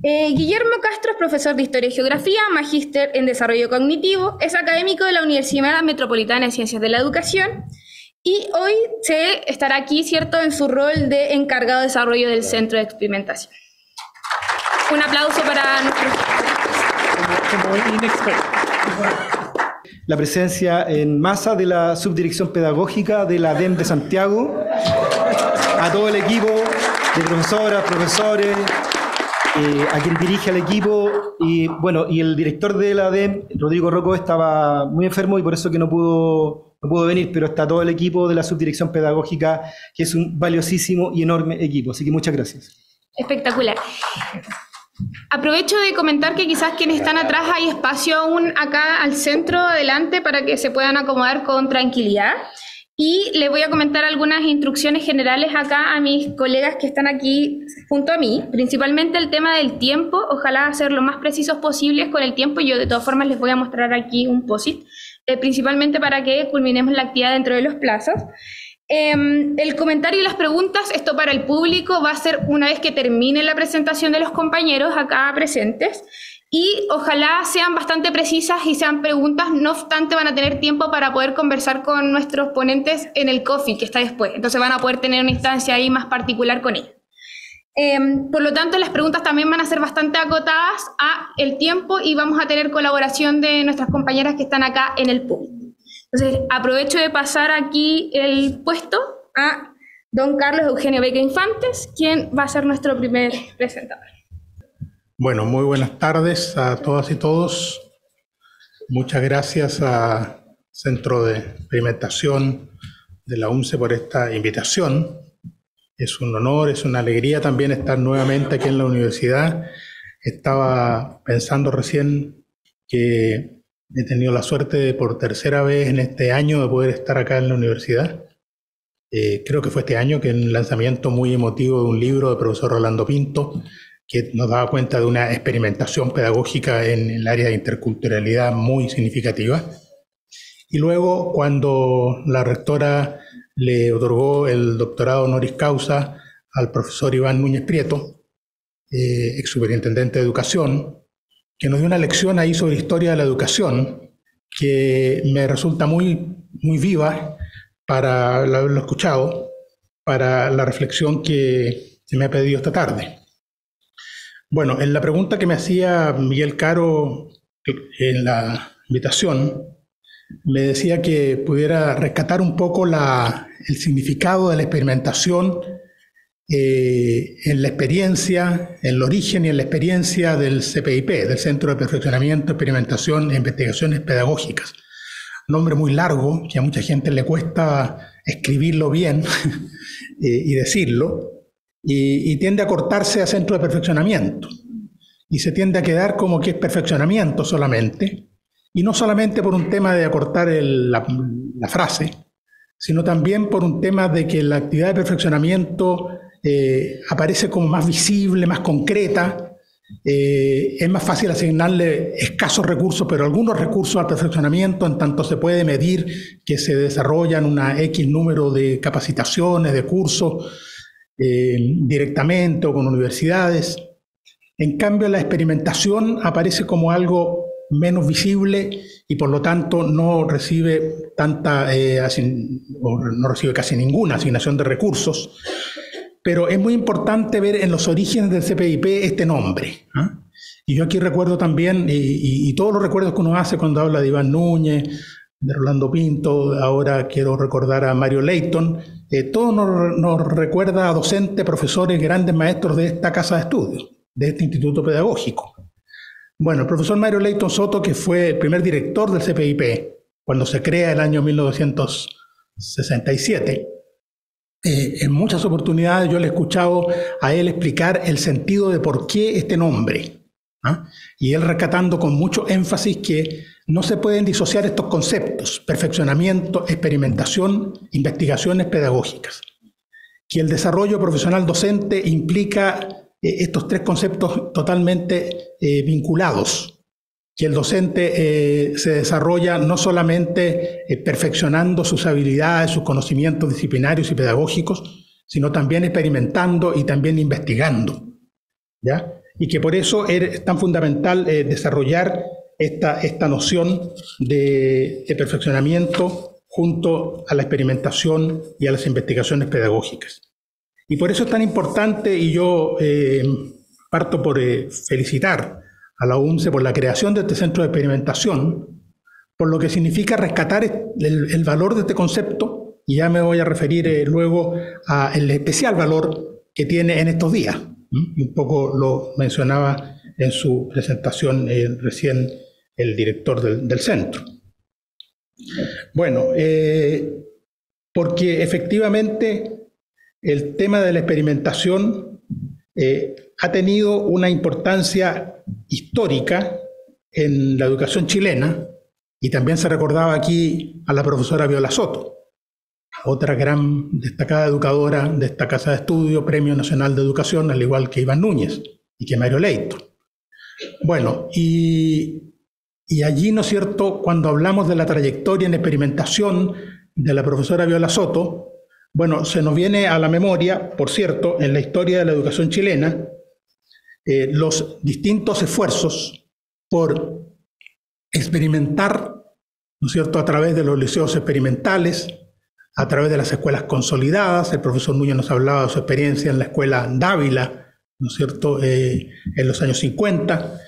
Guillermo Castro es profesor de Historia y Geografía, magíster en Desarrollo Cognitivo, es académico de la Universidad Metropolitana de Ciencias de la Educación y hoy se estará aquí, ¿cierto?, en su rol de encargado de desarrollo del Centro de Experimentación. Un aplauso para nuestros... La presencia en masa de la Subdirección Pedagógica de la ADEM de Santiago, a todo el equipo de profesoras, profesores, a quien dirige el equipo, y bueno, y el director de la ADEM, Rodrigo Rocco, estaba muy enfermo y por eso que no pudo venir, pero está todo el equipo de la Subdirección Pedagógica, que es un valiosísimo y enorme equipo, así que muchas gracias. Espectacular. Aprovecho de comentar que quizás quienes están atrás hay espacio aún acá al centro, adelante, para que se puedan acomodar con tranquilidad. Y les voy a comentar algunas instrucciones generales acá a mis colegas que están aquí junto a mí, principalmente el tema del tiempo, ojalá ser lo más precisos posibles con el tiempo. Yo de todas formas les voy a mostrar aquí un post-it, principalmente para que culminemos la actividad dentro de los plazos. El comentario y las preguntas, esto para el público, va a ser una vez que termine la presentación de los compañeros acá presentes y ojalá sean bastante precisas y sean preguntas, no obstante van a tener tiempo para poder conversar con nuestros ponentes en el coffee que está después, entonces van a poder tener una instancia ahí más particular con ellos. Por lo tanto, las preguntas también van a ser bastante acotadas a el tiempo y vamos a tener colaboración de nuestras compañeras que están acá en el público. Entonces, aprovecho de pasar aquí el puesto a don Carlos Eugenio Beca Infantes, quien va a ser nuestro primer presentador. Bueno, muy buenas tardes a todas y todos. Muchas gracias al Centro de Experimentación de la UNCE por esta invitación. Es un honor, es una alegría también estar nuevamente aquí en la universidad. Estaba pensando recién que he tenido la suerte de por tercera vez en este año de poder estar acá en la universidad. Creo que fue este año que en el lanzamiento muy emotivo de un libro del profesor Rolando Pinto, que nos daba cuenta de una experimentación pedagógica en el área de interculturalidad muy significativa. Y luego, cuando la rectora le otorgó el doctorado honoris causa al profesor Iván Núñez Prieto, ex superintendente de Educación, que nos dio una lección ahí sobre historia de la educación que me resulta muy viva para haberlo escuchado, para la reflexión que se me ha pedido esta tarde. Bueno, en la pregunta que me hacía Miguel Caro en la invitación, me decía que pudiera rescatar un poco el significado de la experimentación en la experiencia, en el origen y en la experiencia del CPIP, del Centro de Perfeccionamiento, Experimentación e Investigaciones Pedagógicas. Un nombre muy largo, que a mucha gente le cuesta escribirlo bien y decirlo, y tiende a cortarse a Centro de Perfeccionamiento. Y se tiende a quedar como que es perfeccionamiento solamente, y no solamente por un tema de acortar la frase, sino también por un tema de que la actividad de perfeccionamiento aparece como más visible, más concreta. Es más fácil asignarle escasos recursos, pero algunos recursos al perfeccionamiento, en tanto se puede medir que se desarrollan una X número de capacitaciones, de cursos, directamente o con universidades. En cambio, la experimentación aparece como algo menos visible y por lo tanto no recibe no recibe casi ninguna asignación de recursos. Pero es muy importante ver en los orígenes del CPIP este nombre. Y yo aquí recuerdo también, y todos los recuerdos que uno hace cuando habla de Iván Núñez, de Rolando Pinto, ahora quiero recordar a Mario Leighton, todo nos recuerda a docentes, profesores, grandes maestros de esta casa de estudios, de este instituto pedagógico. Bueno, el profesor Mario Leighton Soto, que fue el primer director del CPIP, cuando se crea el año 1967, en muchas oportunidades yo le he escuchado a él explicar el sentido de por qué este nombre, y él rescatando con mucho énfasis que no se pueden disociar estos conceptos: perfeccionamiento, experimentación, investigaciones pedagógicas, que el desarrollo profesional docente implica estos tres conceptos totalmente vinculados, que el docente se desarrolla no solamente perfeccionando sus habilidades, sus conocimientos disciplinarios y pedagógicos, sino también experimentando y también investigando, ¿ya? Y que por eso es tan fundamental desarrollar esta noción de perfeccionamiento junto a la experimentación y a las investigaciones pedagógicas. Y por eso es tan importante, y yo parto por felicitar a la UNCE por la creación de este centro de experimentación, por lo que significa rescatar el valor de este concepto, y ya me voy a referir luego al especial valor que tiene en estos días. Un poco lo mencionaba en su presentación recién el director del centro. Bueno, porque efectivamente el tema de la experimentación ha tenido una importancia histórica en la educación chilena, y también se recordaba aquí a la profesora Viola Soto, otra gran destacada educadora de esta casa de estudio, Premio Nacional de Educación, al igual que Iván Núñez y que Mario Leighton. Bueno, y allí, ¿no es cierto?, cuando hablamos de la trayectoria en experimentación de la profesora Viola Soto, bueno, se nos viene a la memoria, por cierto, en la historia de la educación chilena, los distintos esfuerzos por experimentar, ¿no es cierto?, a través de los liceos experimentales, a través de las escuelas consolidadas. El profesor Núñez nos hablaba de su experiencia en la escuela Dávila, ¿no es cierto?, en los años 50.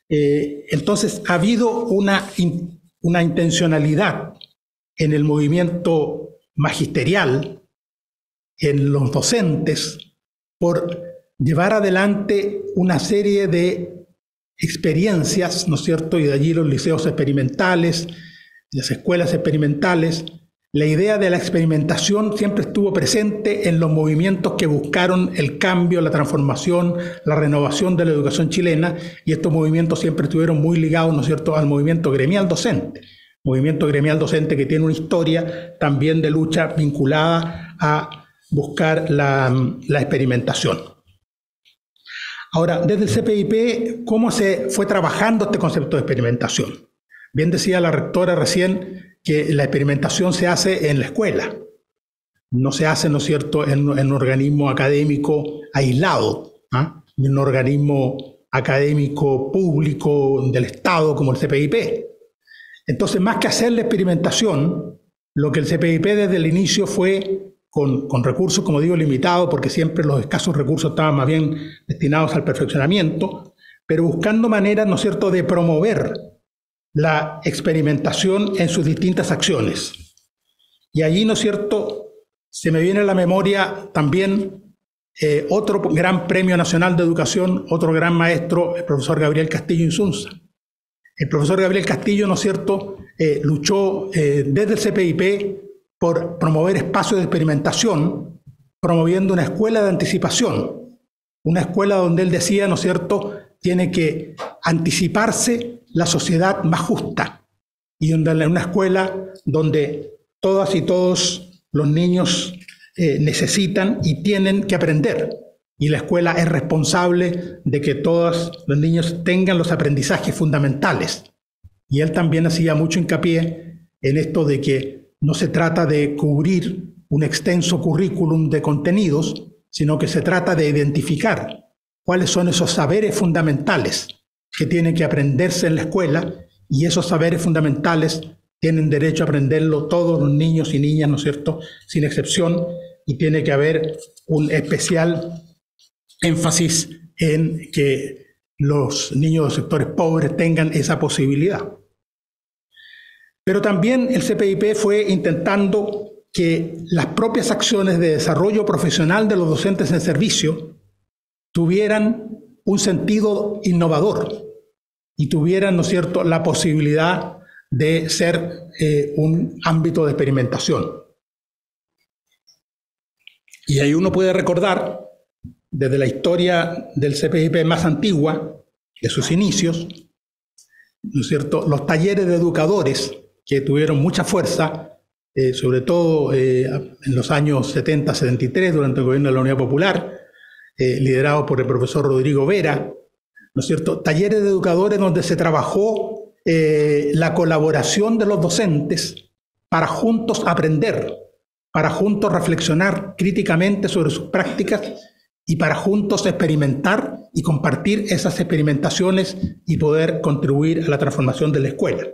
Entonces, ha habido una intencionalidad en el movimiento magisterial, en los docentes, por llevar adelante una serie de experiencias, ¿no es cierto?, y de allí los liceos experimentales, las escuelas experimentales. La idea de la experimentación siempre estuvo presente en los movimientos que buscaron el cambio, la transformación, la renovación de la educación chilena, y estos movimientos siempre estuvieron muy ligados, ¿no es cierto?, al movimiento gremial docente. Movimiento gremial docente que tiene una historia también de lucha vinculada a buscar la experimentación. Ahora, desde el CPIP, ¿cómo se fue trabajando este concepto de experimentación? Bien decía la rectora recién que la experimentación se hace en la escuela, no se hace, ¿no es cierto?, en un organismo académico aislado, en un organismo académico público del Estado como el CPIP. Entonces, más que hacer la experimentación, lo que el CPIP desde el inicio fue con recursos, como digo, limitados, porque siempre los escasos recursos estaban más bien destinados al perfeccionamiento, pero buscando maneras, ¿no es cierto?, de promover la experimentación en sus distintas acciones. Y allí, ¿no es cierto?, se me viene a la memoria también otro gran premio nacional de educación, otro gran maestro, el profesor Gabriel Castillo Insunza. El profesor Gabriel Castillo, ¿no es cierto?, luchó desde el CPIP por promover espacios de experimentación, promoviendo una escuela de anticipación, una escuela donde él decía, ¿no es cierto?, tiene que anticiparse la sociedad más justa, y donde una escuela donde todas y todos los niños necesitan y tienen que aprender, y la escuela es responsable de que todos los niños tengan los aprendizajes fundamentales. Y él también hacía mucho hincapié en esto de que no se trata de cubrir un extenso currículum de contenidos, sino que se trata de identificar cuáles son esos saberes fundamentales que tienen que aprenderse en la escuela, y esos saberes fundamentales tienen derecho a aprenderlo todos los niños y niñas, ¿no es cierto?, sin excepción, y tiene que haber un especial énfasis en que los niños de sectores pobres tengan esa posibilidad. Pero también el CPIP fue intentando que las propias acciones de desarrollo profesional de los docentes en servicio tuvieran un sentido innovador y tuvieran, ¿no es cierto?, la posibilidad de ser un ámbito de experimentación. Y ahí uno puede recordar, desde la historia del CPIP más antigua, de sus inicios, ¿no es cierto?, los talleres de educadores que tuvieron mucha fuerza, sobre todo en los años 70-73, durante el gobierno de la Unidad Popular, liderado por el profesor Rodrigo Vera, ¿no es cierto?, talleres de educadores donde se trabajó la colaboración de los docentes para juntos aprender, para juntos reflexionar críticamente sobre sus prácticas y para juntos experimentar y compartir esas experimentaciones y poder contribuir a la transformación de la escuela.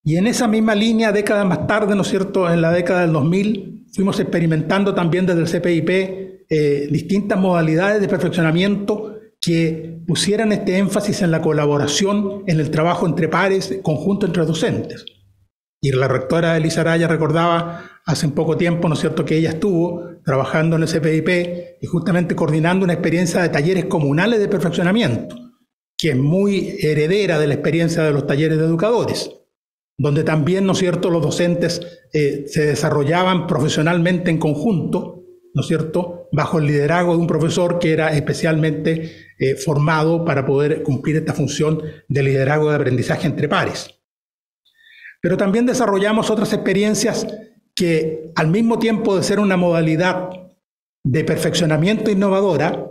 Y en esa misma línea, décadas más tarde, ¿no es cierto?, en la década del 2000, fuimos experimentando también desde el CPIP distintas modalidades de perfeccionamiento que pusieran este énfasis en la colaboración, en el trabajo entre pares, conjunto entre docentes. Y la rectora Elisa Araya recordaba hace un poco tiempo, ¿no es cierto?, que ella estuvo trabajando en el CPIP y justamente coordinando una experiencia de talleres comunales de perfeccionamiento, que es muy heredera de la experiencia de los talleres de educadores, donde también, ¿no es cierto?, los docentes se desarrollaban profesionalmente en conjunto, ¿no es cierto?, bajo el liderazgo de un profesor que era especialmente formado para poder cumplir esta función de liderazgo de aprendizaje entre pares. Pero también desarrollamos otras experiencias que, al mismo tiempo de ser una modalidad de perfeccionamiento innovadora,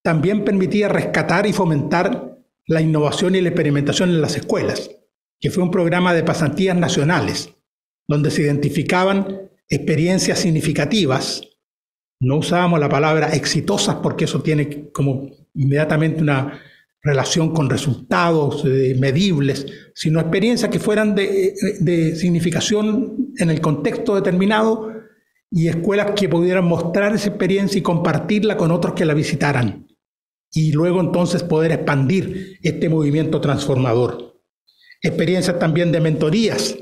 también permitía rescatar y fomentar la innovación y la experimentación en las escuelas, que fue un programa de pasantías nacionales, donde se identificaban experiencias significativas. No usábamos la palabra exitosas porque eso tiene como inmediatamente una relación con resultados medibles, sino experiencias que fueran de significación en el contexto determinado y escuelas que pudieran mostrar esa experiencia y compartirla con otros que la visitaran. Y luego entonces poder expandir este movimiento transformador. Experiencias también de mentorías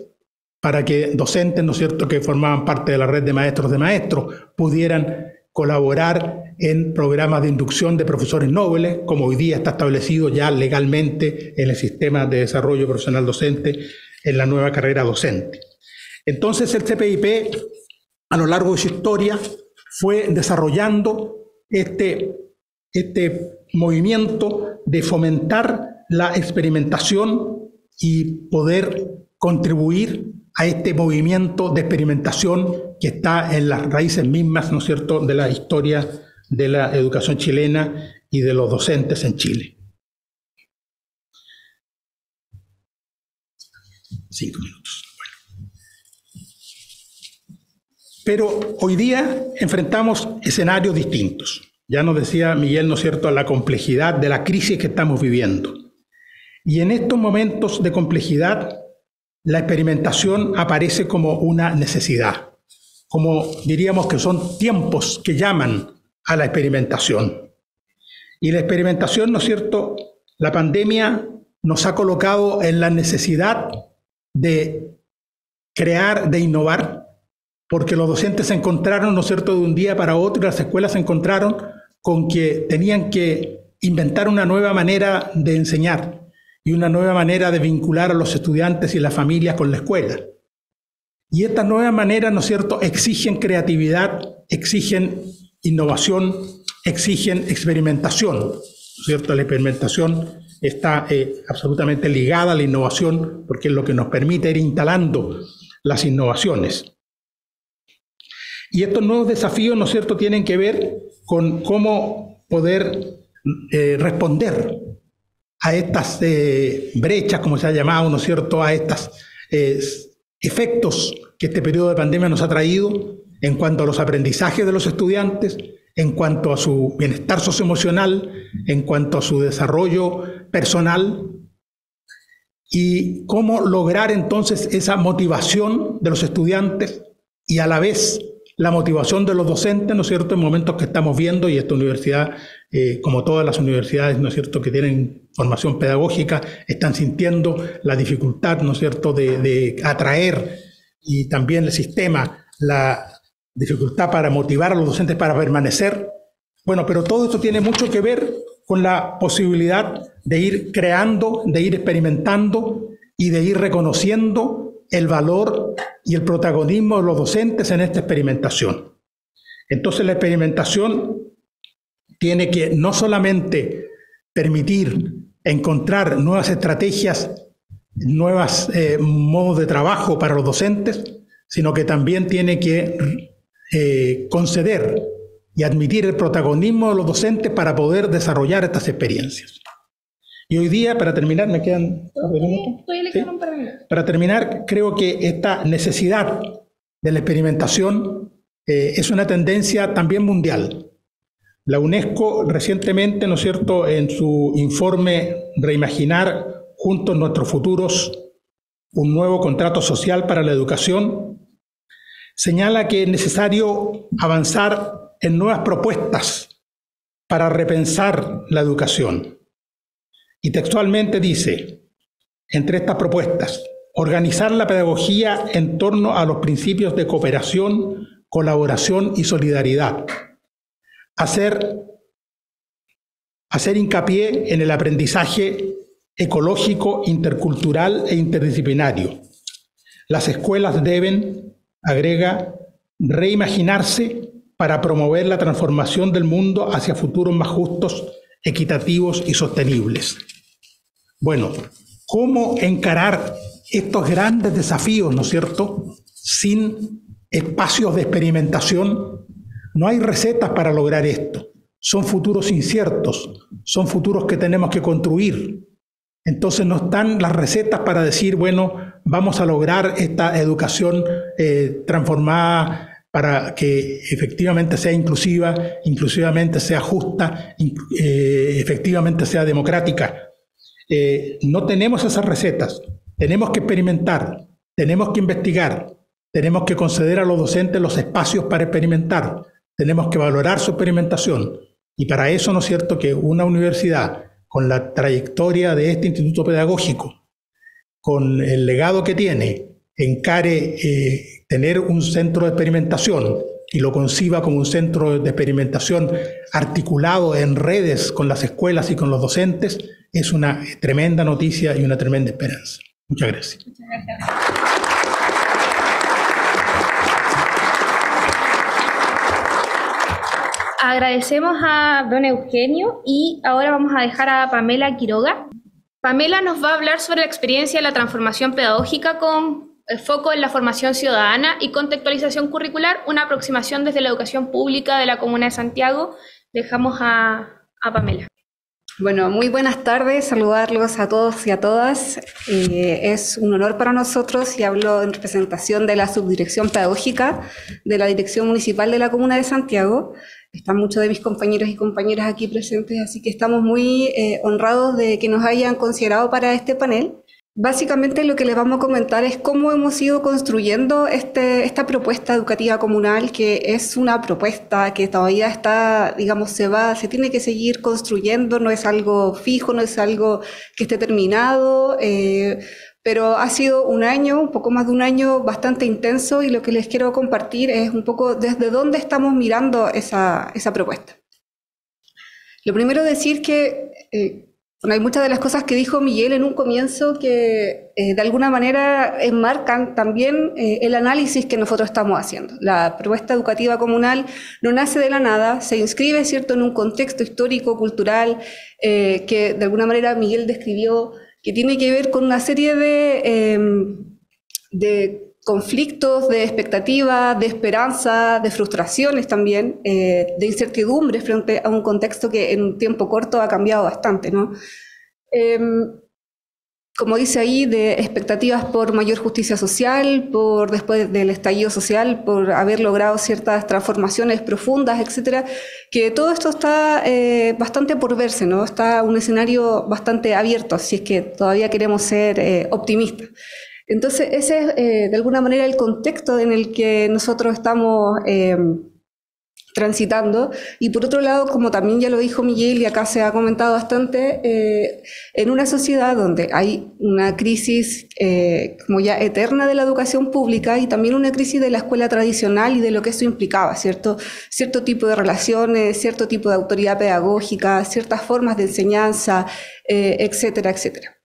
para que docentes, ¿no es cierto?, que formaban parte de la red de maestros pudieran colaborar en programas de inducción de profesores nobles, como hoy día está establecido ya legalmente en el sistema de desarrollo profesional docente, en la nueva carrera docente. Entonces el CPIP, a lo largo de su historia, fue desarrollando este movimiento de fomentar la experimentación y poder contribuir a este movimiento de experimentación que está en las raíces mismas, ¿no es cierto?, de la historia de la educación chilena y de los docentes en Chile. 5 minutos. Bueno. Pero hoy día enfrentamos escenarios distintos. Ya nos decía Miguel, ¿no es cierto?, la complejidad de la crisis que estamos viviendo. Y en estos momentos de complejidad, la experimentación aparece como una necesidad. Como diríamos que son tiempos que llaman a la experimentación. Y la experimentación, ¿no es cierto?, la pandemia nos ha colocado en la necesidad de crear, de innovar, porque los docentes se encontraron, ¿no es cierto?, de un día para otro, y las escuelas se encontraron con que tenían que inventar una nueva manera de enseñar y una nueva manera de vincular a los estudiantes y las familias con la escuela. Y estas nuevas maneras, ¿no es cierto?, exigen creatividad, exigen innovación, exigen experimentación, ¿no es cierto? La experimentación está absolutamente ligada a la innovación porque es lo que nos permite ir instalando las innovaciones. Y estos nuevos desafíos, ¿no es cierto?, tienen que ver con cómo poder responder a estas brechas, como se ha llamado, ¿no es cierto?, a estos efectos que este periodo de pandemia nos ha traído en cuanto a los aprendizajes de los estudiantes, en cuanto a su bienestar socioemocional, en cuanto a su desarrollo personal, y cómo lograr entonces esa motivación de los estudiantes y a la vez la motivación de los docentes, ¿no es cierto?, en momentos que estamos viendo, y esta universidad, como todas las universidades, ¿no es cierto?, que tienen formación pedagógica, están sintiendo la dificultad, ¿no es cierto?, de atraer, y también el sistema, la dificultad para motivar a los docentes para permanecer. Bueno, pero todo esto tiene mucho que ver con la posibilidad de ir creando, de ir experimentando y de ir reconociendo el valor y el protagonismo de los docentes en esta experimentación. Entonces la experimentación tiene que no solamente permitir encontrar nuevas estrategias, nuevos modos de trabajo para los docentes, sino que también tiene que conceder y admitir el protagonismo de los docentes para poder desarrollar estas experiencias. Y hoy día, para terminar, ¿me quedan minutos? ¿Sí? Para terminar, creo que esta necesidad de la experimentación es una tendencia también mundial. La UNESCO recientemente, ¿no es cierto?, en su informe Reimaginar juntos nuestros futuros, un nuevo contrato social para la educación, señala que es necesario avanzar en nuevas propuestas para repensar la educación. Y textualmente dice, entre estas propuestas, organizar la pedagogía en torno a los principios de cooperación, colaboración y solidaridad. Hacer hincapié en el aprendizaje ecológico, intercultural e interdisciplinario. Las escuelas deben, agrega, reimaginarse para promover la transformación del mundo hacia futuros más justos, equitativos y sostenibles. Bueno, ¿cómo encarar estos grandes desafíos, ¿no es cierto?, sin espacios de experimentación? No hay recetas para lograr esto. Son futuros inciertos, son futuros que tenemos que construir. Entonces no están las recetas para decir, bueno, vamos a lograr esta educación transformada para que efectivamente sea inclusiva, inclusivamente sea justa, efectivamente sea democrática. No tenemos esas recetas. Tenemos que experimentar, tenemos que investigar, tenemos que conceder a los docentes los espacios para experimentar, tenemos que valorar su experimentación. Y para eso, ¿no es cierto?, que una universidad con la trayectoria de este instituto pedagógico, con el legado que tiene, encare tener un centro de experimentación y lo conciba como un centro de experimentación articulado en redes con las escuelas y con los docentes, es una tremenda noticia y una tremenda esperanza. Muchas gracias. Muchas gracias. Agradecemos a don Eugenio y ahora vamos a dejar a Pamela Quiroga. Pamela nos va a hablar sobre la experiencia de la transformación pedagógica con el foco en la formación ciudadana y contextualización curricular, una aproximación desde la educación pública de la Comuna de Santiago. Dejamos a Pamela. Bueno, muy buenas tardes, saludarlos a todos y a todas. Es un honor para nosotros y hablo en representación de la Subdirección Pedagógica de la Dirección Municipal de la Comuna de Santiago. Están muchos de mis compañeros y compañeras aquí presentes, así que estamos muy honrados de que nos hayan considerado para este panel. Básicamente lo que les vamos a comentar es cómo hemos ido construyendo esta propuesta educativa comunal, que es una propuesta que todavía está, digamos, se tiene que seguir construyendo, no es algo fijo, no es algo que esté terminado, Pero ha sido un año, un poco más de un año bastante intenso, y lo que les quiero compartir es un poco desde dónde estamos mirando esa propuesta. Lo primero decir que bueno, hay muchas de las cosas que dijo Miguel en un comienzo que de alguna manera enmarcan también el análisis que nosotros estamos haciendo. La propuesta educativa comunal no nace de la nada, se inscribe, ¿cierto?, en un contexto histórico, cultural, que de alguna manera Miguel describió, que tiene que ver con una serie de conflictos, de expectativas, de esperanza, de frustraciones también, de incertidumbres frente a un contexto que en un tiempo corto ha cambiado bastante, ¿no? Como dice ahí, de expectativas por mayor justicia social, por después del estallido social, por haber logrado ciertas transformaciones profundas, etcétera, que todo esto está bastante por verse, ¿no? Está un escenario bastante abierto, si es que todavía queremos ser optimistas. Entonces, ese es de alguna manera el contexto en el que nosotros estamos transitando. Y por otro lado, como también ya lo dijo Miguel y acá se ha comentado bastante, en una sociedad donde hay una crisis como ya eterna de la educación pública y también una crisis de la escuela tradicional y de lo que eso implicaba, ¿cierto? Cierto tipo de relaciones, cierto tipo de autoridad pedagógica, ciertas formas de enseñanza, etcétera, etcétera.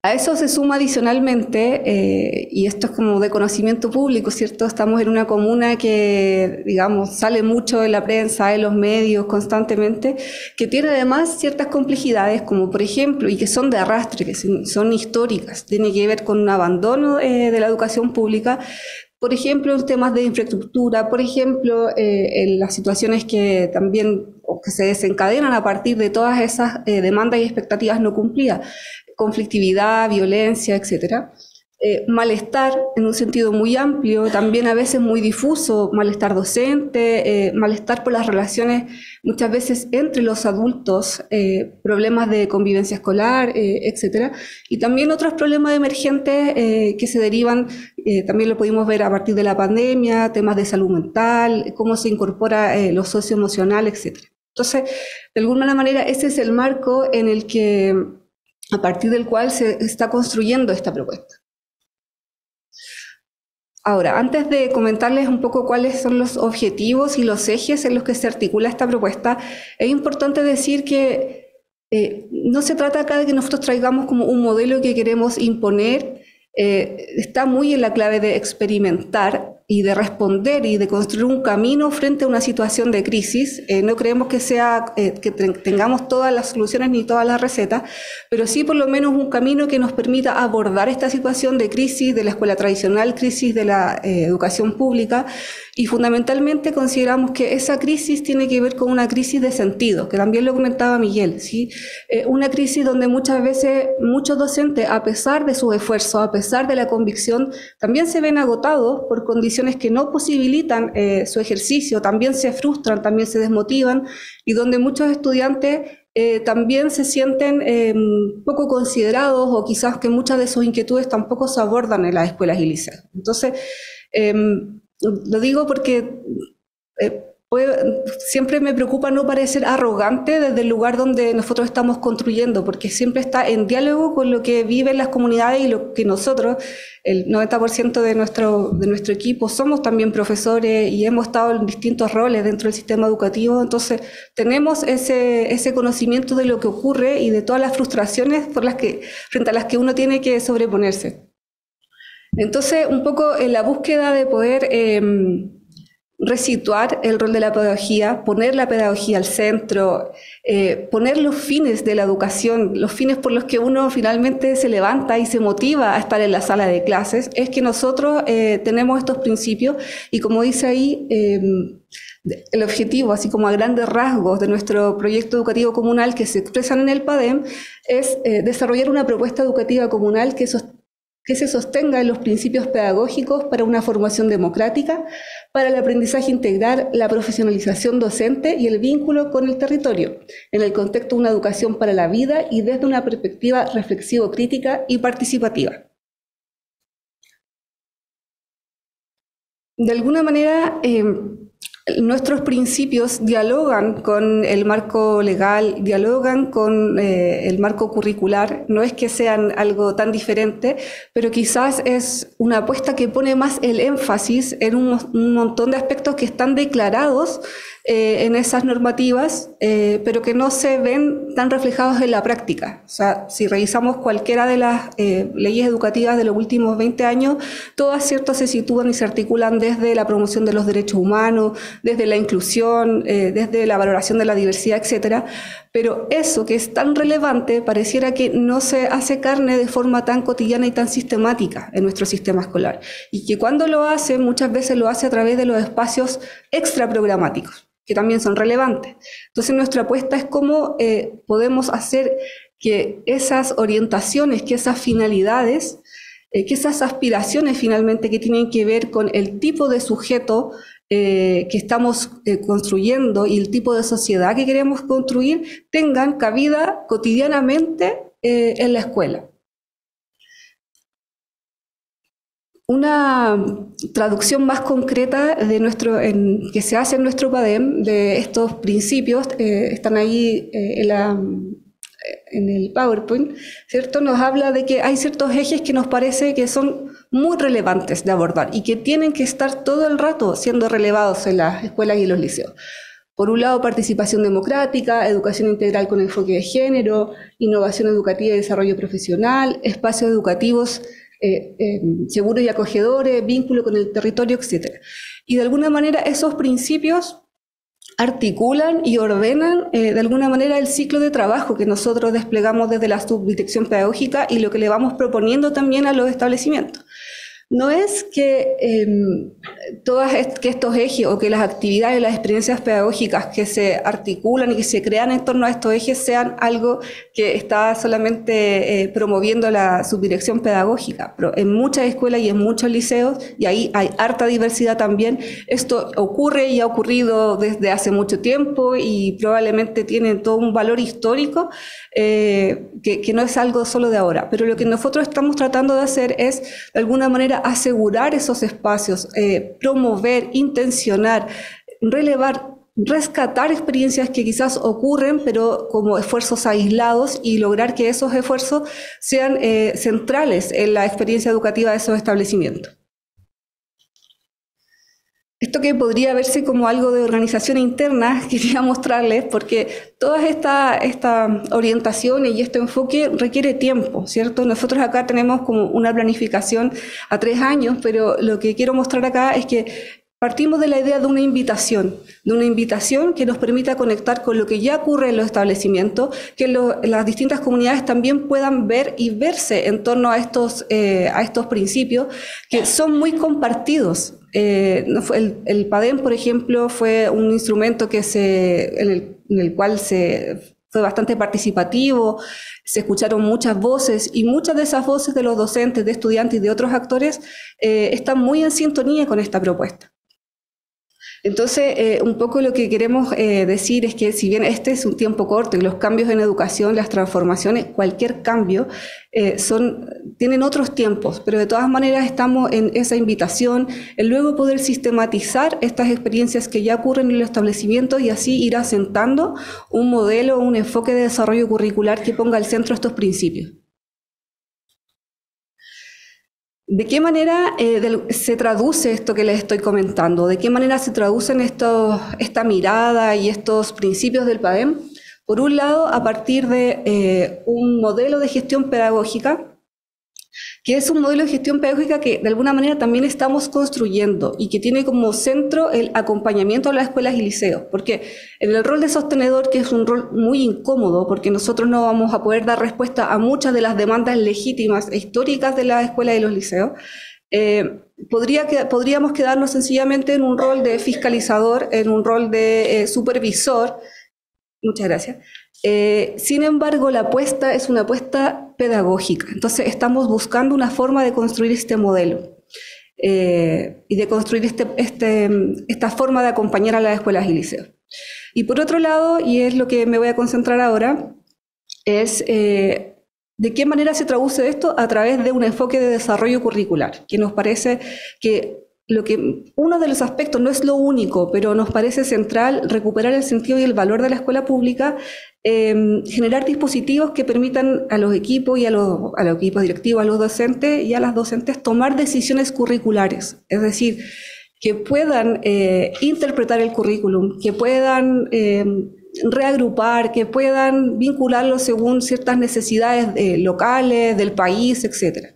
A eso se suma adicionalmente, y esto es como de conocimiento público, ¿cierto? Estamos en una comuna que, digamos, sale mucho en la prensa, en los medios constantemente, que tiene además ciertas complejidades, como por ejemplo, y que son de arrastre, que son históricas, tiene que ver con un abandono de la educación pública, por ejemplo, en temas de infraestructura, por ejemplo, en las situaciones que también o que se desencadenan a partir de todas esas demandas y expectativas no cumplidas. Conflictividad, violencia, etcétera. Malestar en un sentido muy amplio, también a veces muy difuso, malestar docente, malestar por las relaciones muchas veces entre los adultos, problemas de convivencia escolar, etcétera. Y también otros problemas emergentes que se derivan, también lo pudimos ver a partir de la pandemia, temas de salud mental, cómo se incorpora lo socioemocional, etcétera. Entonces, de alguna manera, ese es el marco en el que a partir del cual se está construyendo esta propuesta. Ahora, antes de comentarles un poco cuáles son los objetivos y los ejes en los que se articula esta propuesta, es importante decir que no se trata acá de que nosotros traigamos como un modelo que queremos imponer, está muy en la clave de experimentar y de responder y de construir un camino frente a una situación de crisis. No creemos que sea que tengamos todas las soluciones ni todas las recetas, pero sí por lo menos un camino que nos permita abordar esta situación de crisis de la escuela tradicional, crisis de la educación pública, y fundamentalmente consideramos que esa crisis tiene que ver con una crisis de sentido, que también lo comentaba Miguel, ¿sí? Una crisis donde muchas veces muchos docentes, a pesar de sus esfuerzos, a pesar de la convicción, también se ven agotados por condiciones que no posibilitan su ejercicio, también se frustran, también se desmotivan, y donde muchos estudiantes también se sienten poco considerados, o quizás que muchas de sus inquietudes tampoco se abordan en las escuelas y liceos. Entonces, lo digo porque siempre me preocupa no parecer arrogante desde el lugar donde nosotros estamos construyendo, porque siempre está en diálogo con lo que viven las comunidades y lo que nosotros, el 90% de nuestro equipo, somos también profesores y hemos estado en distintos roles dentro del sistema educativo. Entonces tenemos ese conocimiento de lo que ocurre y de todas las frustraciones frente a las que uno tiene que sobreponerse. Entonces, un poco en la búsqueda de poder resituar el rol de la pedagogía, poner la pedagogía al centro, poner los fines de la educación, los fines por los que uno finalmente se levanta y se motiva a estar en la sala de clases, es que nosotros tenemos estos principios y, como dice ahí, el objetivo, así como a grandes rasgos de nuestro proyecto educativo comunal que se expresan en el PADEM, es desarrollar una propuesta educativa comunal que se sostenga en los principios pedagógicos para una formación democrática, para el aprendizaje integral, la profesionalización docente y el vínculo con el territorio, en el contexto de una educación para la vida y desde una perspectiva reflexivo-crítica y participativa. De alguna manera, nuestros principios dialogan con el marco legal, dialogan con el marco curricular. No es que sean algo tan diferente, pero quizás es una apuesta que pone más el énfasis en un montón de aspectos que están declarados en esas normativas, pero que no se ven tan reflejados en la práctica. O sea, si revisamos cualquiera de las leyes educativas de los últimos 20 años, todas, ¿cierto?, se sitúan y se articulan desde la promoción de los derechos humanos, desde la inclusión, desde la valoración de la diversidad, etcétera. Pero eso que es tan relevante pareciera que no se hace carne de forma tan cotidiana y tan sistemática en nuestro sistema escolar. Y que cuando lo hace, muchas veces lo hace a través de los espacios extraprogramáticos, que también son relevantes. Entonces nuestra apuesta es cómo podemos hacer que esas orientaciones, que esas finalidades, que esas aspiraciones finalmente que tienen que ver con el tipo de sujeto que estamos construyendo y el tipo de sociedad que queremos construir, tengan cabida cotidianamente en la escuela. Una traducción más concreta que se hace en nuestro PADEM de estos principios, están ahí en el PowerPoint, ¿cierto? Nos habla de que hay ciertos ejes que nos parece que son muy relevantes de abordar y que tienen que estar todo el rato siendo relevados en las escuelas y los liceos. Por un lado, participación democrática, educación integral con enfoque de género, innovación educativa y desarrollo profesional, espacios educativos seguros y acogedores, vínculo con el territorio, etc. Y de alguna manera esos principios articulan y ordenan de alguna manera el ciclo de trabajo que nosotros desplegamos desde la subdirección pedagógica y lo que le vamos proponiendo también a los establecimientos. No es que estos ejes o que las actividades, las experiencias pedagógicas que se articulan y que se crean en torno a estos ejes sean algo que está solamente promoviendo la subdirección pedagógica, pero en muchas escuelas y en muchos liceos, y ahí hay harta diversidad también, esto ocurre y ha ocurrido desde hace mucho tiempo y probablemente tiene todo un valor histórico que no es algo solo de ahora. Pero lo que nosotros estamos tratando de hacer es, de alguna manera, asegurar esos espacios, promover, intencionar, relevar, rescatar experiencias que quizás ocurren, pero como esfuerzos aislados, y lograr que esos esfuerzos sean centrales en la experiencia educativa de esos establecimientos. Esto que podría verse como algo de organización interna, quería mostrarles, porque todas estas orientaciones y este enfoque requiere tiempo, ¿cierto? Nosotros acá tenemos como una planificación a 3 años, pero lo que quiero mostrar acá es que partimos de la idea de una invitación que nos permita conectar con lo que ya ocurre en los establecimientos, que las distintas comunidades también puedan ver y verse en torno a estos principios que son muy compartidos. El PADEM, por ejemplo, fue un instrumento en el cual fue bastante participativo, se escucharon muchas voces y muchas de esas voces de los docentes, de estudiantes y de otros actores están muy en sintonía con esta propuesta. Entonces, un poco lo que queremos decir es que si bien este es un tiempo corto y los cambios en educación, las transformaciones, cualquier cambio, tienen otros tiempos, pero de todas maneras estamos en esa invitación, en luego poder sistematizar estas experiencias que ya ocurren en los establecimientos y así ir asentando un modelo, un enfoque de desarrollo curricular que ponga al centro estos principios. ¿De qué manera se traduce esto que les estoy comentando? ¿De qué manera se traducen esta mirada y estos principios del PADEM? Por un lado, a partir de un modelo de gestión pedagógica, que es un modelo de gestión pedagógica que de alguna manera también estamos construyendo y que tiene como centro el acompañamiento a las escuelas y liceos, porque en el rol de sostenedor, que es un rol muy incómodo, porque nosotros no vamos a poder dar respuesta a muchas de las demandas legítimas e históricas de las escuelas y los liceos, podríamos quedarnos sencillamente en un rol de fiscalizador, en un rol de supervisor. Muchas gracias. Sin embargo, la apuesta es una apuesta pedagógica. Entonces, estamos buscando una forma de construir este modelo y de construir esta forma de acompañar a las escuelas y liceos. Y por otro lado, y es lo que me voy a concentrar ahora, es de qué manera se traduce esto a través de un enfoque de desarrollo curricular, que nos parece que uno de los aspectos, no es lo único, pero nos parece central recuperar el sentido y el valor de la escuela pública, generar dispositivos que permitan a los equipos y a los equipos directivos, a los docentes y a las docentes tomar decisiones curriculares, es decir, que puedan interpretar el currículum, que puedan reagrupar, que puedan vincularlo según ciertas necesidades locales, del país, etc.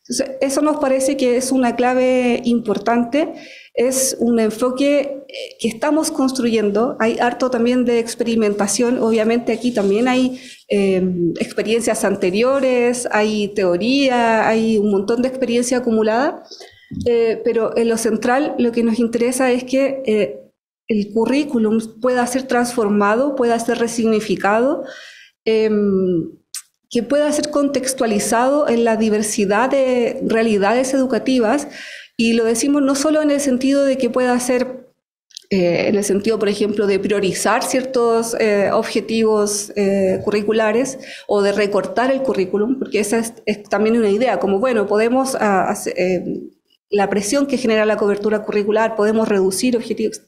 Entonces, eso nos parece que es una clave importante, es un enfoque que estamos construyendo. Hay harto también de experimentación, obviamente aquí también hay experiencias anteriores, hay teoría, hay un montón de experiencia acumulada, pero en lo central lo que nos interesa es que el currículum pueda ser transformado, pueda ser resignificado, que pueda ser contextualizado en la diversidad de realidades educativas, y lo decimos no solo en el sentido de que pueda ser, en el sentido, por ejemplo, de priorizar ciertos objetivos curriculares o de recortar el currículum, porque esa es también una idea, como bueno, podemos la presión que genera la cobertura curricular, podemos reducir objetivos,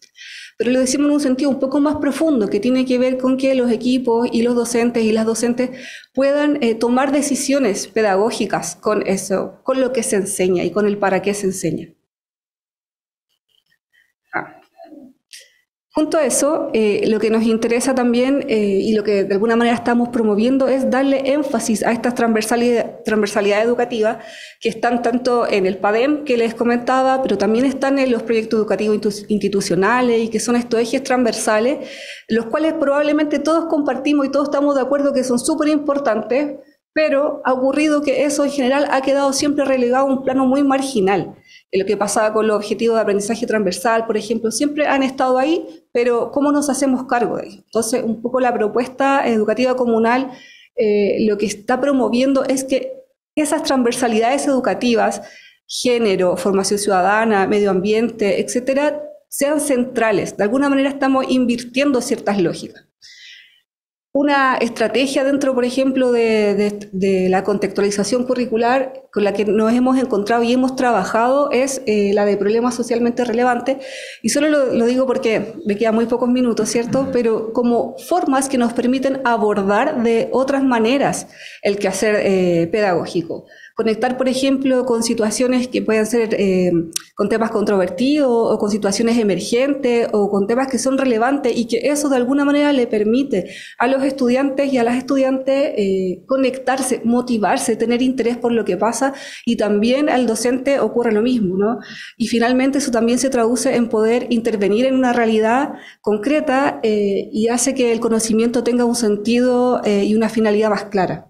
pero lo decimos en un sentido un poco más profundo, que tiene que ver con que los equipos y los docentes y las docentes puedan tomar decisiones pedagógicas con eso, con lo que se enseña y con el para qué se enseña. Junto a eso, lo que nos interesa también y lo que de alguna manera estamos promoviendo es darle énfasis a estas transversalidades educativas que están tanto en el PADEM que les comentaba, pero también están en los proyectos educativos institucionales, y que son estos ejes transversales, los cuales probablemente todos compartimos y todos estamos de acuerdo que son súper importantes, pero ha ocurrido que eso en general ha quedado siempre relegado a un plano muy marginal. Lo que pasaba con los objetivos de aprendizaje transversal, por ejemplo, siempre han estado ahí, pero ¿cómo nos hacemos cargo de ello? Entonces, un poco la propuesta educativa comunal lo que está promoviendo es que esas transversalidades educativas, género, formación ciudadana, medio ambiente, etcétera, sean centrales. De alguna manera estamos invirtiendo ciertas lógicas. Una estrategia dentro, por ejemplo, de la contextualización curricular con la que nos hemos encontrado y hemos trabajado es la de problemas socialmente relevantes, y solo lo digo porque me quedan muy pocos minutos, ¿cierto? Pero como formas que nos permiten abordar de otras maneras el quehacer pedagógico. Conectar, por ejemplo, con situaciones que puedan ser con temas controvertidos o con situaciones emergentes o con temas que son relevantes, y que eso de alguna manera le permite a los estudiantes y a las estudiantes conectarse, motivarse, tener interés por lo que pasa, y también al docente ocurre lo mismo, ¿no? Y finalmente eso también se traduce en poder intervenir en una realidad concreta y hace que el conocimiento tenga un sentido y una finalidad más clara.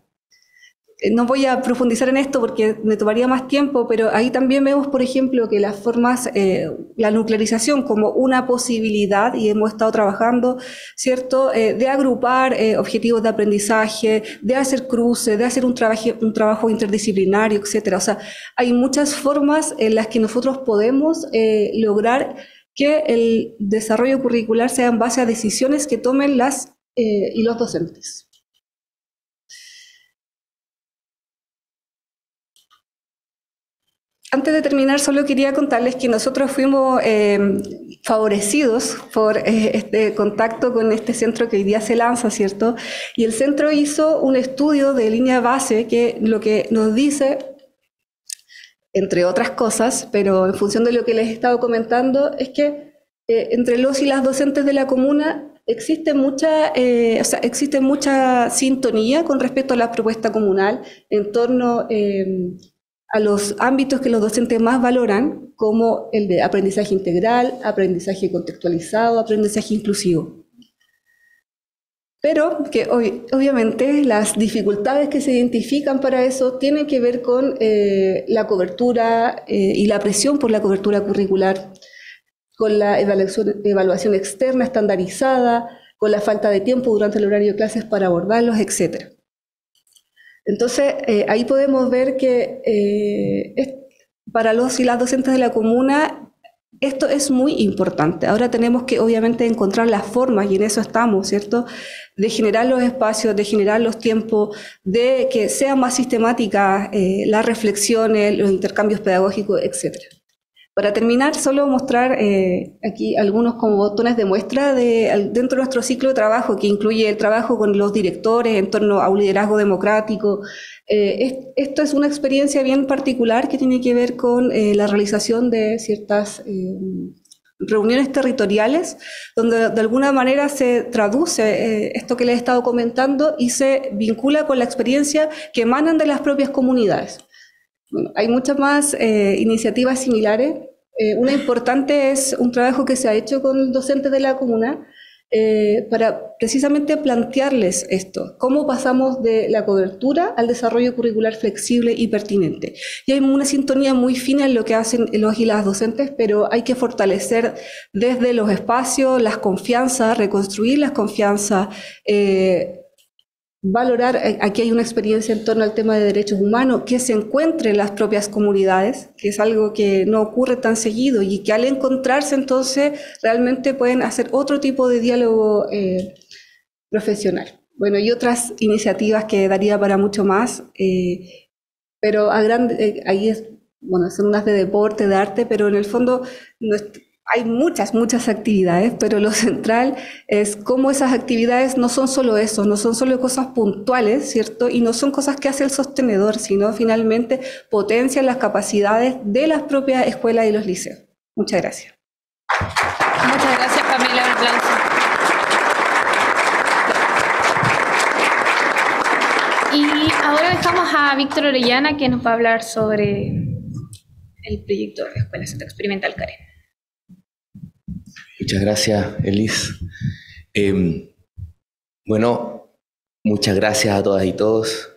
No voy a profundizar en esto porque me tomaría más tiempo, pero ahí también vemos, por ejemplo, que las formas, la nuclearización como una posibilidad, y hemos estado trabajando, ¿cierto?, de agrupar objetivos de aprendizaje, de hacer cruces, de hacer un trabajo interdisciplinario, etcétera. O sea, hay muchas formas en las que nosotros podemos lograr que el desarrollo curricular sea en base a decisiones que tomen las y los docentes. Antes de terminar, solo quería contarles que nosotros fuimos favorecidos por este contacto con este centro que hoy día se lanza, ¿cierto? Y el centro hizo un estudio de línea base que lo que nos dice, entre otras cosas, pero en función de lo que les he estado comentando, es que entre los y las docentes de la comuna existe mucha sintonía con respecto a la propuesta comunal en torno a los ámbitos que los docentes más valoran, como el de aprendizaje integral, aprendizaje contextualizado, aprendizaje inclusivo. Pero que obviamente las dificultades que se identifican para eso tienen que ver con la cobertura y la presión por la cobertura curricular, con la evaluación externa estandarizada, con la falta de tiempo durante el horario de clases para abordarlos, etc. Entonces, ahí podemos ver que para los y las docentes de la comuna esto es muy importante. Ahora tenemos que obviamente encontrar las formas, y en eso estamos, ¿cierto?, de generar los espacios, de generar los tiempos, de que sean más sistemáticas las reflexiones, los intercambios pedagógicos, etc. Para terminar, solo mostrar aquí algunos como botones de muestra dentro de nuestro ciclo de trabajo, que incluye el trabajo con los directores en torno a un liderazgo democrático. Esto es una experiencia bien particular que tiene que ver con la realización de ciertas reuniones territoriales, donde de alguna manera se traduce esto que les he estado comentando y se vincula con la experiencia que emanan de las propias comunidades. Bueno, hay muchas más iniciativas similares. Una importante es un trabajo que se ha hecho con docentes de la comuna para precisamente plantearles esto, cómo pasamos de la cobertura al desarrollo curricular flexible y pertinente. Y hay una sintonía muy fina en lo que hacen los y las docentes, pero hay que fortalecer desde los espacios las confianzas, reconstruir las confianzas, valorar, aquí hay una experiencia en torno al tema de derechos humanos, que se encuentre en las propias comunidades, que es algo que no ocurre tan seguido y que al encontrarse entonces realmente pueden hacer otro tipo de diálogo profesional. Bueno, y otras iniciativas que daría para mucho más, pero ahí son unas de deporte, de arte, pero en el fondo hay muchas actividades, pero lo central es cómo esas actividades no son solo eso, no son solo cosas puntuales, ¿cierto? Y no son cosas que hace el sostenedor, sino finalmente potencian las capacidades de las propias escuelas y los liceos. Muchas gracias. Muchas gracias, Pamela Bertranza. Y ahora dejamos a Víctor Orellana, que nos va a hablar sobre el proyecto de Escuela Centro Experimental Karen. Muchas gracias, Elis. Bueno, muchas gracias a todas y todos.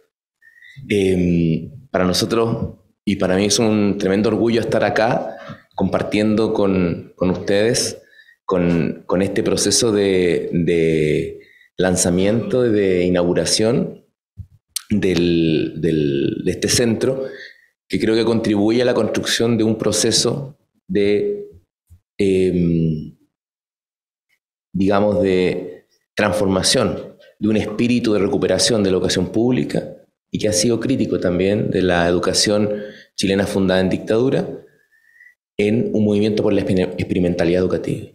Para nosotros y para mí es un tremendo orgullo estar acá compartiendo con ustedes con este proceso de lanzamiento, de inauguración de este centro, que creo que contribuye a la construcción de un proceso de digamos, de transformación, de un espíritu de recuperación de la educación pública y que ha sido crítico también de la educación chilena fundada en dictadura, en un movimiento por la experimentalidad educativa.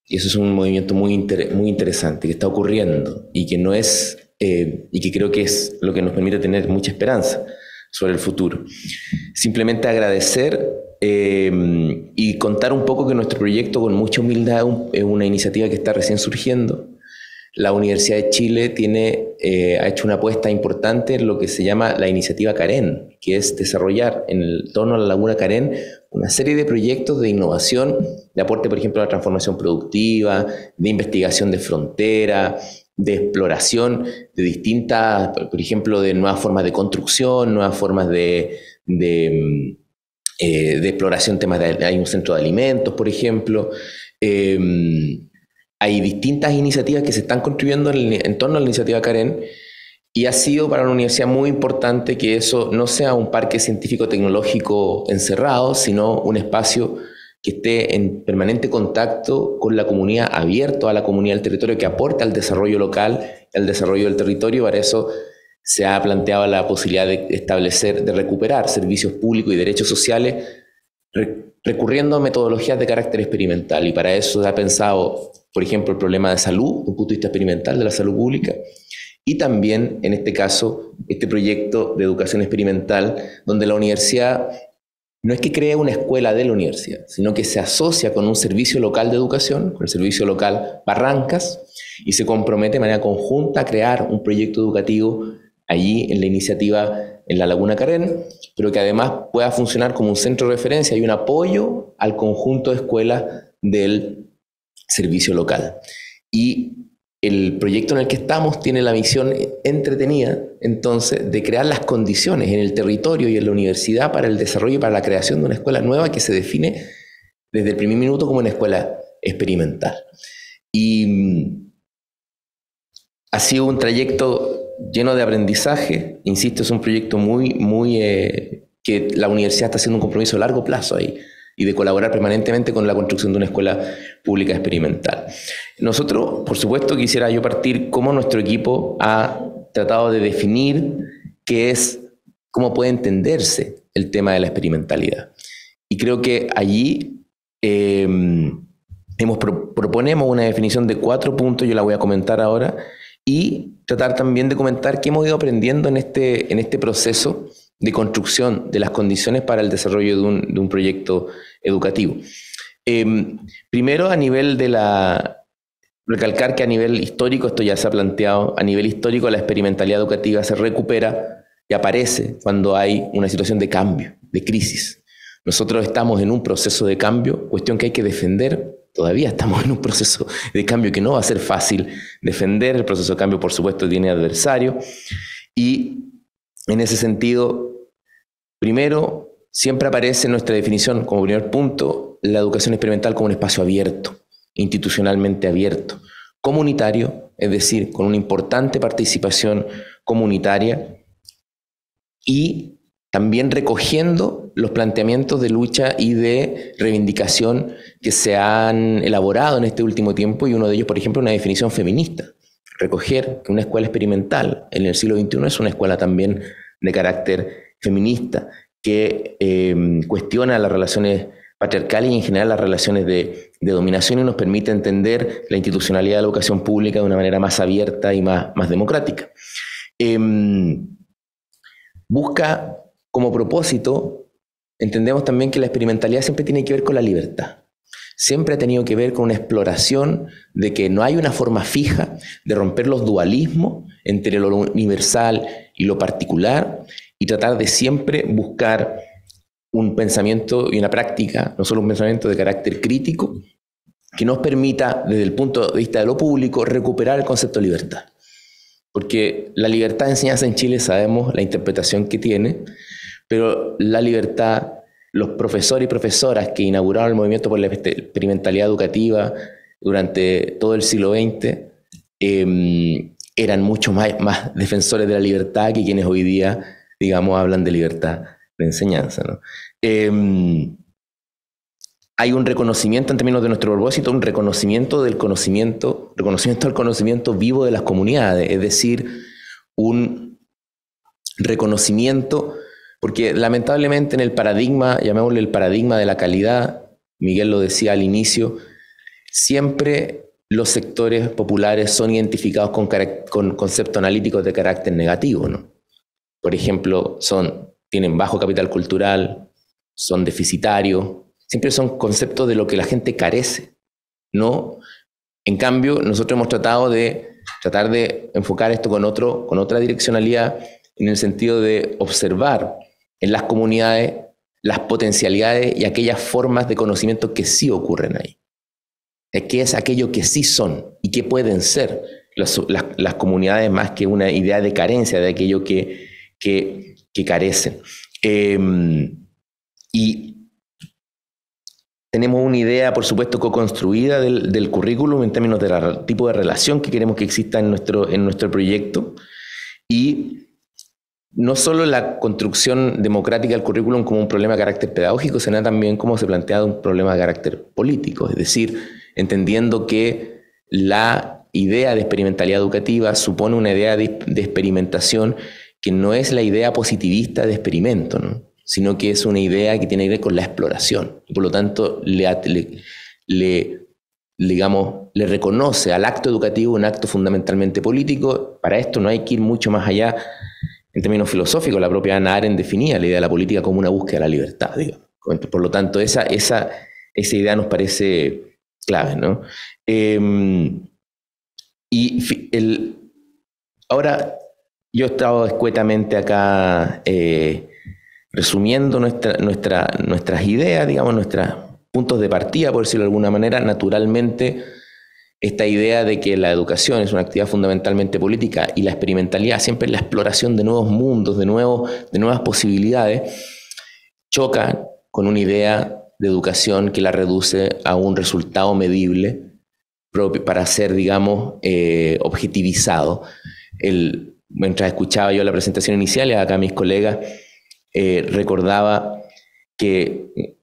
Y eso es un movimiento muy interesante que está ocurriendo y que no es, y que creo que es lo que nos permite tener mucha esperanza sobre el futuro. Simplemente agradecer y contar un poco que nuestro proyecto, con mucha humildad, es una iniciativa que está recién surgiendo. La Universidad de Chile ha hecho una apuesta importante en lo que se llama la iniciativa Karen, que es desarrollar en torno a la Laguna Karen una serie de proyectos de innovación, de aporte, por ejemplo, a la transformación productiva, de investigación de frontera, de exploración de distintas, por ejemplo, de nuevas formas de construcción, nuevas formas de exploración, hay un centro de alimentos, por ejemplo. Hay distintas iniciativas que se están construyendo en torno a la iniciativa Karen, y ha sido para la universidad muy importante que eso no sea un parque científico-tecnológico encerrado, sino un espacio que esté en permanente contacto con la comunidad, abierto a la comunidad del territorio, que aporte al desarrollo local, al desarrollo del territorio. Para eso se ha planteado la posibilidad de recuperar servicios públicos y derechos sociales recurriendo a metodologías de carácter experimental. Y para eso se ha pensado, por ejemplo, el problema de salud, desde un punto de vista experimental de la salud pública, y también, en este caso, este proyecto de educación experimental, donde la universidad no es que cree una escuela de la universidad, sino que se asocia con un servicio local de educación, con el servicio local Barrancas, y se compromete de manera conjunta a crear un proyecto educativo allí en la iniciativa en la Laguna Karen, pero que además pueda funcionar como un centro de referencia y un apoyo al conjunto de escuelas del servicio local. Y el proyecto en el que estamos tiene la misión entretenida, entonces, de crear las condiciones en el territorio y en la universidad para el desarrollo y para la creación de una escuela nueva que se define desde el primer minuto como una escuela experimental. Y ha sido un trayecto lleno de aprendizaje. Insisto, es un proyecto que la universidad está haciendo un compromiso a largo plazo ahí, y de colaborar permanentemente con la construcción de una escuela pública experimental. Nosotros, por supuesto, quisiera yo partir cómo nuestro equipo ha tratado de definir cómo puede entenderse el tema de la experimentalidad. Y creo que allí proponemos una definición de 4 puntos, yo la voy a comentar ahora, y tratar también de comentar qué hemos ido aprendiendo en este proceso de construcción de las condiciones para el desarrollo de un proyecto educativo. Primero, a nivel recalcar que a nivel histórico, esto ya se ha planteado, a nivel histórico la experimentalidad educativa se recupera y aparece cuando hay una situación de cambio, de crisis. Nosotros estamos en un proceso de cambio, cuestión que hay que defender. Todavía estamos en un proceso de cambio que no va a ser fácil defender. El proceso de cambio, por supuesto, tiene adversario. Y en ese sentido, primero, siempre aparece en nuestra definición, como primer punto, la educación experimental como un espacio abierto, institucionalmente abierto, comunitario, es decir, con una importante participación comunitaria y también recogiendo los planteamientos de lucha y de reivindicación que se han elaborado en este último tiempo, y uno de ellos, por ejemplo, una definición feminista. Recoger que una escuela experimental en el siglo XXI es una escuela también de carácter feminista, que cuestiona las relaciones patriarcales y en general las relaciones de dominación, y nos permite entender la institucionalidad de la educación pública de una manera más abierta y más democrática. Busca como propósito, entendemos también que la experimentalidad siempre tiene que ver con la libertad. Siempre ha tenido que ver con una exploración de que no hay una forma fija de romper los dualismos entre lo universal y lo particular, y tratar de siempre buscar un pensamiento y una práctica, no solo un pensamiento de carácter crítico, que nos permita, desde el punto de vista de lo público, recuperar el concepto de libertad. Porque la libertad de enseñanza en Chile sabemos la interpretación que tiene, pero la libertad, los profesores y profesoras que inauguraron el movimiento por la experimentalidad educativa durante todo el siglo XX eran mucho más defensores de la libertad que quienes hoy día, digamos, hablan de libertad de enseñanza, ¿no? Hay un reconocimiento en términos de nuestro propósito, un reconocimiento del conocimiento vivo de las comunidades, es decir, un reconocimiento, porque lamentablemente en el paradigma, llamémosle el paradigma de la calidad, Miguel lo decía al inicio, siempre los sectores populares son identificados con conceptos analíticos de carácter negativo, ¿no? Por ejemplo, tienen bajo capital cultural, son deficitarios, siempre son conceptos de lo que la gente carece, ¿no? En cambio, nosotros hemos tratado de enfocar esto con otra direccionalidad, en el sentido de observar en las comunidades las potencialidades y aquellas formas de conocimiento que sí ocurren ahí. ¿Qué es aquello que sí son y qué pueden ser las comunidades, más que una idea de carencia de aquello que carecen? Y tenemos una idea, por supuesto, co-construida del currículum en términos del tipo de relación que queremos que exista en nuestro proyecto. Y no solo la construcción democrática del currículum como un problema de carácter pedagógico, sino también como se plantea un problema de carácter político. Es decir, entendiendo que la idea de experimentalidad educativa supone una idea de experimentación que no es la idea positivista de experimento, ¿no? Sino que es una idea que tiene que ver con la exploración. Y por lo tanto, le reconoce al acto educativo un acto fundamentalmente político. Para esto no hay que ir mucho más allá en términos filosóficos. La propia Hannah Arendt definía la idea de la política como una búsqueda de la libertad, digamos. Por lo tanto, esa idea nos parece clave, ¿no? Ahora, yo he estado escuetamente acá resumiendo nuestras ideas, digamos, nuestros puntos de partida, por decirlo de alguna manera. Naturalmente, esta idea de que la educación es una actividad fundamentalmente política y la experimentalidad siempre es la exploración de nuevos mundos, de nuevas posibilidades, choca con una idea de educación que la reduce a un resultado medible para ser, digamos, objetivizado. Mientras escuchaba yo la presentación inicial, y acá mis colegas, recordaba que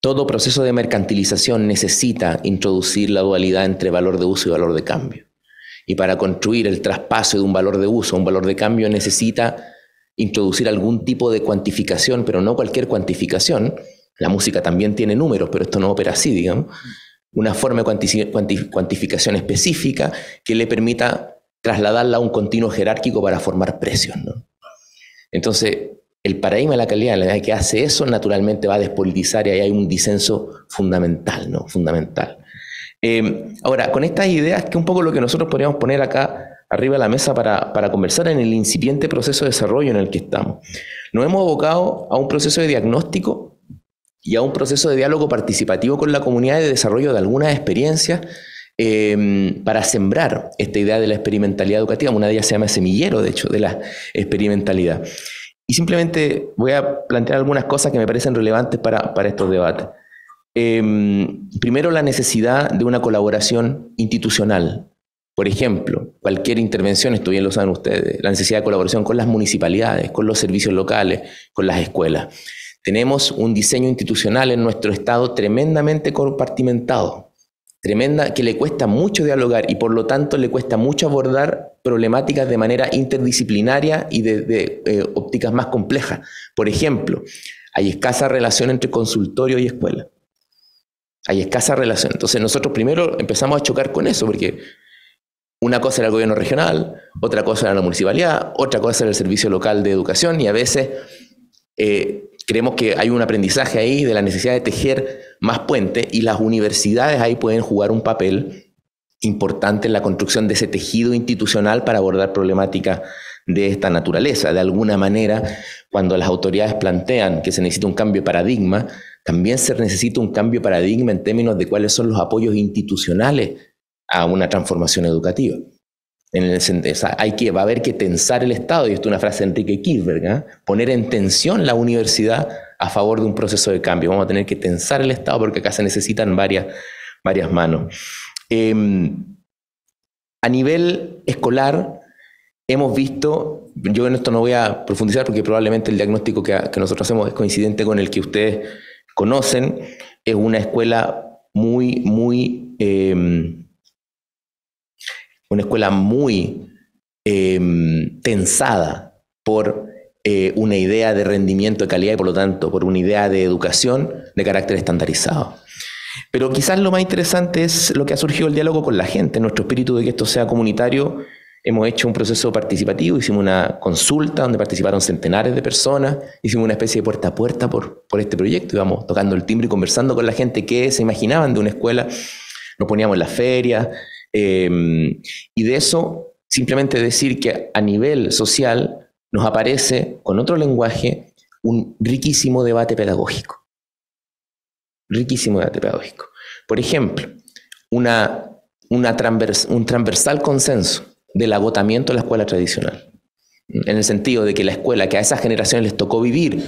todo proceso de mercantilización necesita introducir la dualidad entre valor de uso y valor de cambio. Y para construir el traspaso de un valor de uso a un valor de cambio necesita introducir algún tipo de cuantificación, pero no cualquier cuantificación. La música también tiene números, pero esto no opera así, digamos. Una forma de cuantificación específica que le permita trasladarla a un continuo jerárquico para formar precios, ¿no? Entonces, el paradigma de la calidad, la que hace eso, naturalmente va a despolitizar y ahí hay un disenso fundamental, ¿no? Fundamental. Ahora, con estas ideas, que es un poco lo que nosotros podríamos poner acá arriba de la mesa para conversar en el incipiente proceso de desarrollo en el que estamos. Nos hemos abocado a un proceso de diagnóstico y a un proceso de diálogo participativo con la comunidad y de desarrollo de algunas experiencias para sembrar esta idea de la experimentalidad educativa. Una de ellas se llama semillero, de hecho, de la experimentalidad. Y simplemente voy a plantear algunas cosas que me parecen relevantes para estos debates. Primero, la necesidad de una colaboración institucional. Por ejemplo, cualquier intervención, esto bien lo saben ustedes, la necesidad de colaboración con las municipalidades, con los servicios locales, con las escuelas. Tenemos un diseño institucional en nuestro Estado tremendamente compartimentado, que le cuesta mucho dialogar y por lo tanto le cuesta mucho abordar problemáticas de manera interdisciplinaria y de ópticas más complejas. Por ejemplo, hay escasa relación entre consultorio y escuela. Hay escasa relación. Entonces nosotros primero empezamos a chocar con eso, porque una cosa era el gobierno regional, otra cosa era la municipalidad, otra cosa era el servicio local de educación, y a veces creemos que hay un aprendizaje ahí de la necesidad de tejer más puentes, y las universidades ahí pueden jugar un papel importante en la construcción de ese tejido institucional para abordar problemáticas de esta naturaleza. De alguna manera, cuando las autoridades plantean que se necesita un cambio de paradigma, también se necesita un cambio de paradigma en términos de cuáles son los apoyos institucionales a una transformación educativa. Va a haber que tensar el Estado, y esto es una frase de Enrique Kirchberg, poner en tensión la universidad a favor de un proceso de cambio. Vamos a tener que tensar el Estado porque acá se necesitan varias manos. A nivel escolar, hemos visto, yo en esto no voy a profundizar porque probablemente el diagnóstico que nosotros hacemos es coincidente con el que ustedes conocen. Es una escuela muy tensada por una idea de rendimiento de calidad y por lo tanto por una idea de educación de carácter estandarizado. Pero quizás lo más interesante es lo que ha surgido el diálogo con la gente. Nuestro espíritu de que esto sea comunitario, hemos hecho un proceso participativo, hicimos una consulta donde participaron centenares de personas, hicimos una especie de puerta a puerta por este proyecto, íbamos tocando el timbre y conversando con la gente qué se imaginaban de una escuela, nos poníamos en las ferias, y de eso simplemente decir que a nivel social nos aparece con otro lenguaje un riquísimo debate pedagógico. Riquísimo debate pedagógico. Por ejemplo, un transversal consenso del agotamiento de la escuela tradicional, en el sentido de que la escuela que a esas generaciones les tocó vivir,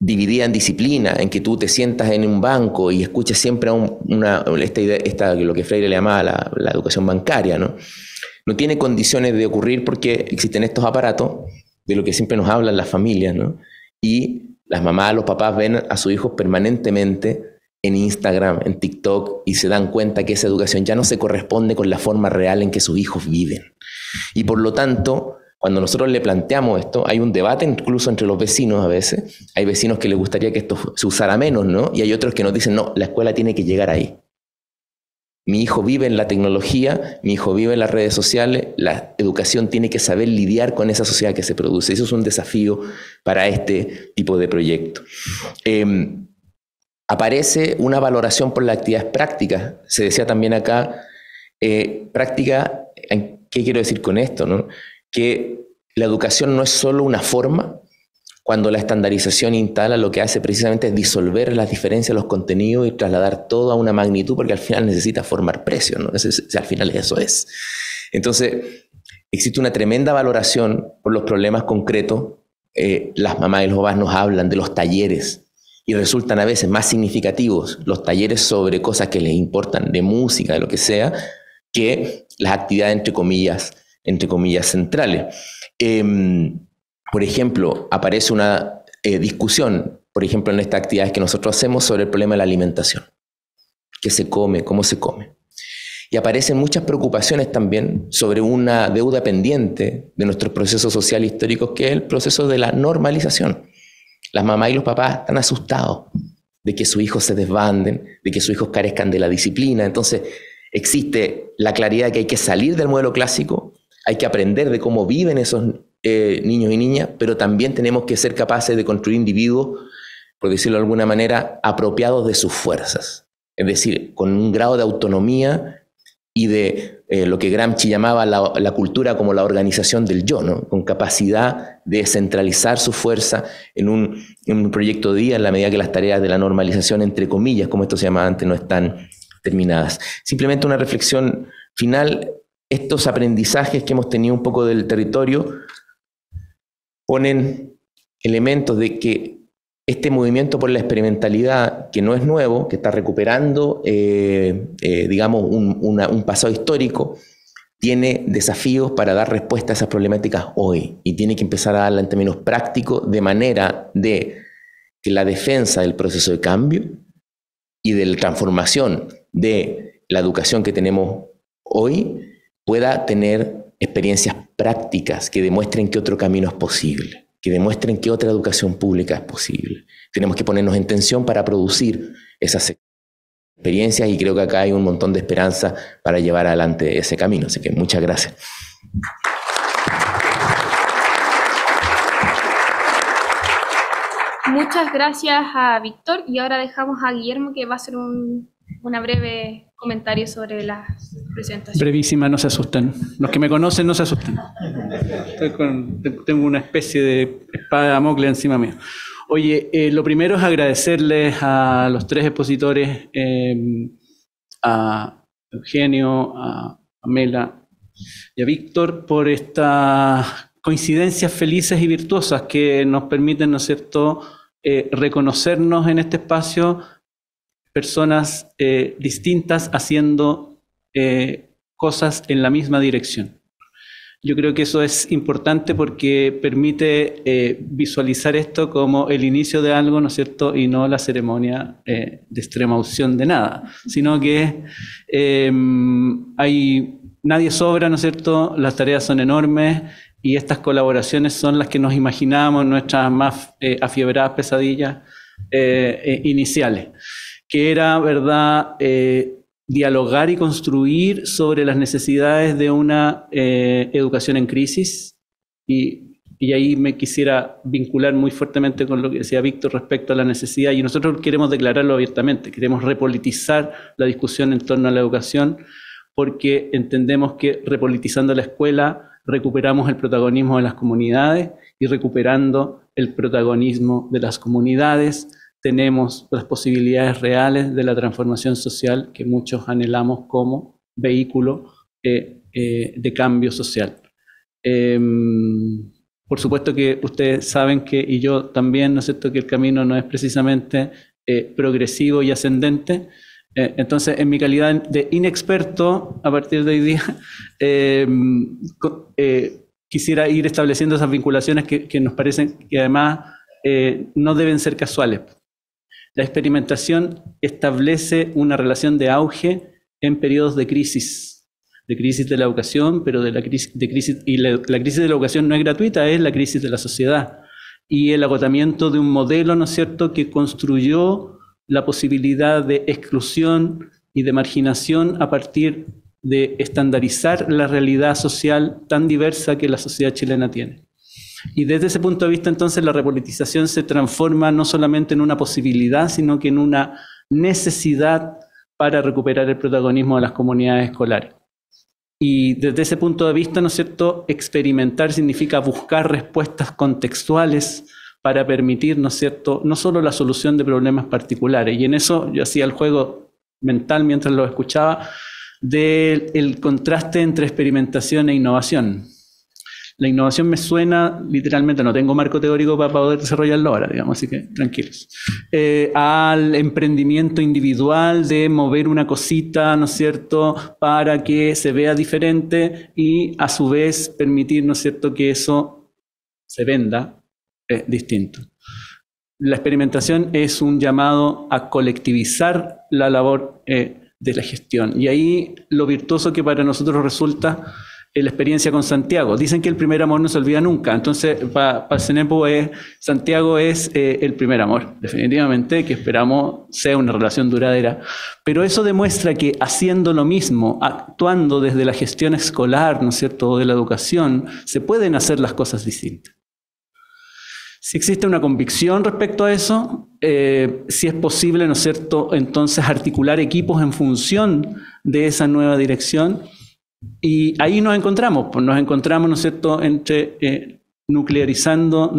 dividida en disciplina, en que tú te sientas en un banco y escuches siempre lo que Freire le llamaba la educación bancaria, ¿no? No tiene condiciones de ocurrir porque existen estos aparatos de lo que siempre nos hablan las familias, ¿no? Y las mamás, los papás ven a sus hijos permanentemente en Instagram, en TikTok, y se dan cuenta que esa educación ya no se corresponde con la forma real en que sus hijos viven. Y por lo tanto, cuando nosotros le planteamos esto, hay un debate incluso entre los vecinos a veces. Hay vecinos que les gustaría que esto se usara menos, ¿no? Y hay otros que nos dicen, no, la escuela tiene que llegar ahí. Mi hijo vive en la tecnología, mi hijo vive en las redes sociales, la educación tiene que saber lidiar con esa sociedad que se produce. Eso es un desafío para este tipo de proyecto. Aparece una valoración por las actividades prácticas. Se decía también acá, práctica, ¿qué quiero decir con esto, no? Que la educación no es solo una forma. Cuando la estandarización instala, lo que hace precisamente es disolver las diferencias de los contenidos y trasladar todo a una magnitud, porque al final necesita formar precios, ¿no? Al final eso es. Entonces, existe una tremenda valoración por los problemas concretos. Las mamás y los papás nos hablan de los talleres y resultan a veces más significativos los talleres sobre cosas que les importan, de música, de lo que sea, que las actividades entre comillas centrales. Por ejemplo, aparece una discusión, por ejemplo, en estas actividades que nosotros hacemos sobre el problema de la alimentación. ¿Qué se come? ¿Cómo se come? Y aparecen muchas preocupaciones también sobre una deuda pendiente de nuestros procesos sociales históricos, que es el proceso de la normalización. Las mamás y los papás están asustados de que sus hijos se desbanden, de que sus hijos carezcan de la disciplina. Entonces existe la claridad de que hay que salir del modelo clásico, hay que aprender de cómo viven esos niños y niñas, pero también tenemos que ser capaces de construir individuos, por decirlo de alguna manera, apropiados de sus fuerzas. Es decir, con un grado de autonomía y de lo que Gramsci llamaba la cultura como la organización del yo, ¿no? Con capacidad de centralizar su fuerza en un proyecto de vida en la medida que las tareas de la normalización, entre comillas, como esto se llamaba antes, no están terminadas. Simplemente una reflexión final. Estos aprendizajes que hemos tenido un poco del territorio ponen elementos de que este movimiento por la experimentalidad, que no es nuevo, que está recuperando, digamos, un pasado histórico, tiene desafíos para dar respuesta a esas problemáticas hoy y tiene que empezar a darla en términos prácticos, de manera de que la defensa del proceso de cambio y de la transformación de la educación que tenemos hoy pueda tener experiencias prácticas que demuestren que otro camino es posible, que demuestren que otra educación pública es posible. Tenemos que ponernos en tensión para producir esas experiencias y creo que acá hay un montón de esperanza para llevar adelante ese camino. Así que muchas gracias. Muchas gracias a Víctor y ahora dejamos a Guillermo, que va a hacer una breve comentario sobre la presentación. Brevísima, no se asusten. Los que me conocen no se asusten. Tengo una especie de espada de Damocles encima mío. Oye, lo primero es agradecerles a los tres expositores, a Eugenio, a Pamela y a Víctor, por estas coincidencias felices y virtuosas que nos permiten, ¿no es cierto?, reconocernos en este espacio, personas distintas haciendo cosas en la misma dirección. Yo creo que eso es importante porque permite visualizar esto como el inicio de algo, ¿no es cierto?, y no la ceremonia de extrema unción de nada, sino que nadie sobra, ¿no es cierto?, las tareas son enormes y estas colaboraciones son las que nos imaginábamos, nuestras más afiebradas pesadillas iniciales, que era, ¿verdad?, dialogar y construir sobre las necesidades de una educación en crisis. Y ahí me quisiera vincular muy fuertemente con lo que decía Víctor respecto a la necesidad, y nosotros queremos declararlo abiertamente, queremos repolitizar la discusión en torno a la educación, porque entendemos que repolitizando la escuela recuperamos el protagonismo de las comunidades, y recuperando el protagonismo de las comunidades tenemos las posibilidades reales de la transformación social que muchos anhelamos como vehículo de cambio social. Por supuesto que ustedes saben que, y yo también, ¿no es cierto?, que el camino no es precisamente progresivo y ascendente. Entonces, en mi calidad de inexperto, a partir de hoy día, quisiera ir estableciendo esas vinculaciones que nos parecen que además no deben ser casuales. La experimentación establece una relación de auge en periodos de crisis de la educación, pero la crisis de la educación no es gratuita, es la crisis de la sociedad y el agotamiento de un modelo, ¿no es cierto?, que construyó la posibilidad de exclusión y de marginación a partir de estandarizar la realidad social tan diversa que la sociedad chilena tiene. Y desde ese punto de vista, entonces, la repolitización se transforma no solamente en una posibilidad, sino que en una necesidad para recuperar el protagonismo de las comunidades escolares. Y desde ese punto de vista, ¿no es cierto?, experimentar significa buscar respuestas contextuales para permitir, ¿no es cierto?, no solo la solución de problemas particulares. Y en eso yo hacía el juego mental mientras lo escuchaba del contraste entre experimentación e innovación. La innovación me suena, literalmente, no tengo marco teórico para poder desarrollarlo ahora, digamos, así que tranquilos, al emprendimiento individual de mover una cosita, ¿no es cierto?, para que se vea diferente y a su vez permitir, ¿no es cierto?, que eso se venda distinto. La experimentación es un llamado a colectivizar la labor de la gestión. Y ahí lo virtuoso que para nosotros resulta la experiencia con Santiago. Dicen que el primer amor no se olvida nunca, entonces para CENEPU Santiago es el primer amor, definitivamente, que esperamos sea una relación duradera. Pero eso demuestra que haciendo lo mismo, actuando desde la gestión escolar, ¿no es cierto?, o de la educación, se pueden hacer las cosas distintas. Si existe una convicción respecto a eso, si es posible, ¿no es cierto?, entonces articular equipos en función de esa nueva dirección. Y ahí nos encontramos, ¿no es cierto?, entre nuclearizando,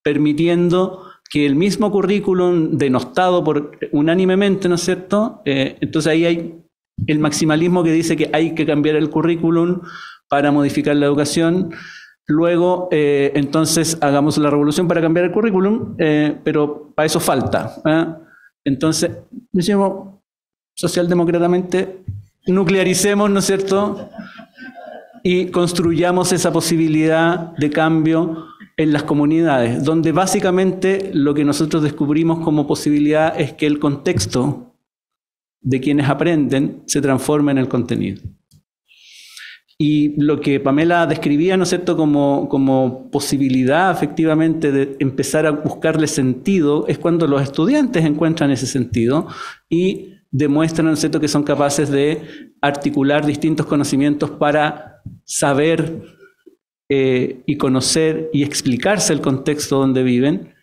permitiendo que el mismo currículum denostado unánimemente, ¿no es cierto?, entonces ahí hay el maximalismo que dice que hay que cambiar el currículum para modificar la educación. Luego, entonces, hagamos la revolución para cambiar el currículum, pero para eso falta. Entonces, decimos socialdemócratamente, nuclearicemos, ¿no es cierto?, y construyamos esa posibilidad de cambio en las comunidades, donde básicamente lo que nosotros descubrimos como posibilidad es que el contexto de quienes aprenden se transforma en el contenido. Y lo que Pamela describía, ¿no es cierto?, como posibilidad efectivamente de empezar a buscarle sentido, es cuando los estudiantes encuentran ese sentido y demuestran, ¿no es cierto?, que son capaces de articular distintos conocimientos para saber y conocer y explicarse el contexto donde viven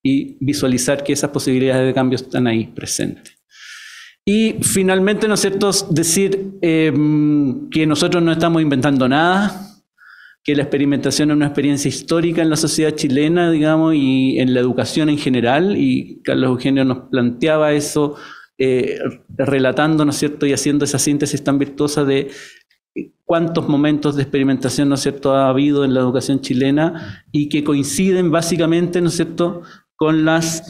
y visualizar que esas posibilidades de cambio están ahí presentes. Y finalmente, ¿no es cierto?, decir que nosotros no estamos inventando nada, que la experimentación es una experiencia histórica en la sociedad chilena, digamos, y en la educación en general, y Carlos Eugenio nos planteaba eso, relatando, ¿no es cierto?, y haciendo esa síntesis tan virtuosa de cuántos momentos de experimentación, ¿no es cierto?, ha habido en la educación chilena y que coinciden básicamente, ¿no es cierto?, con las,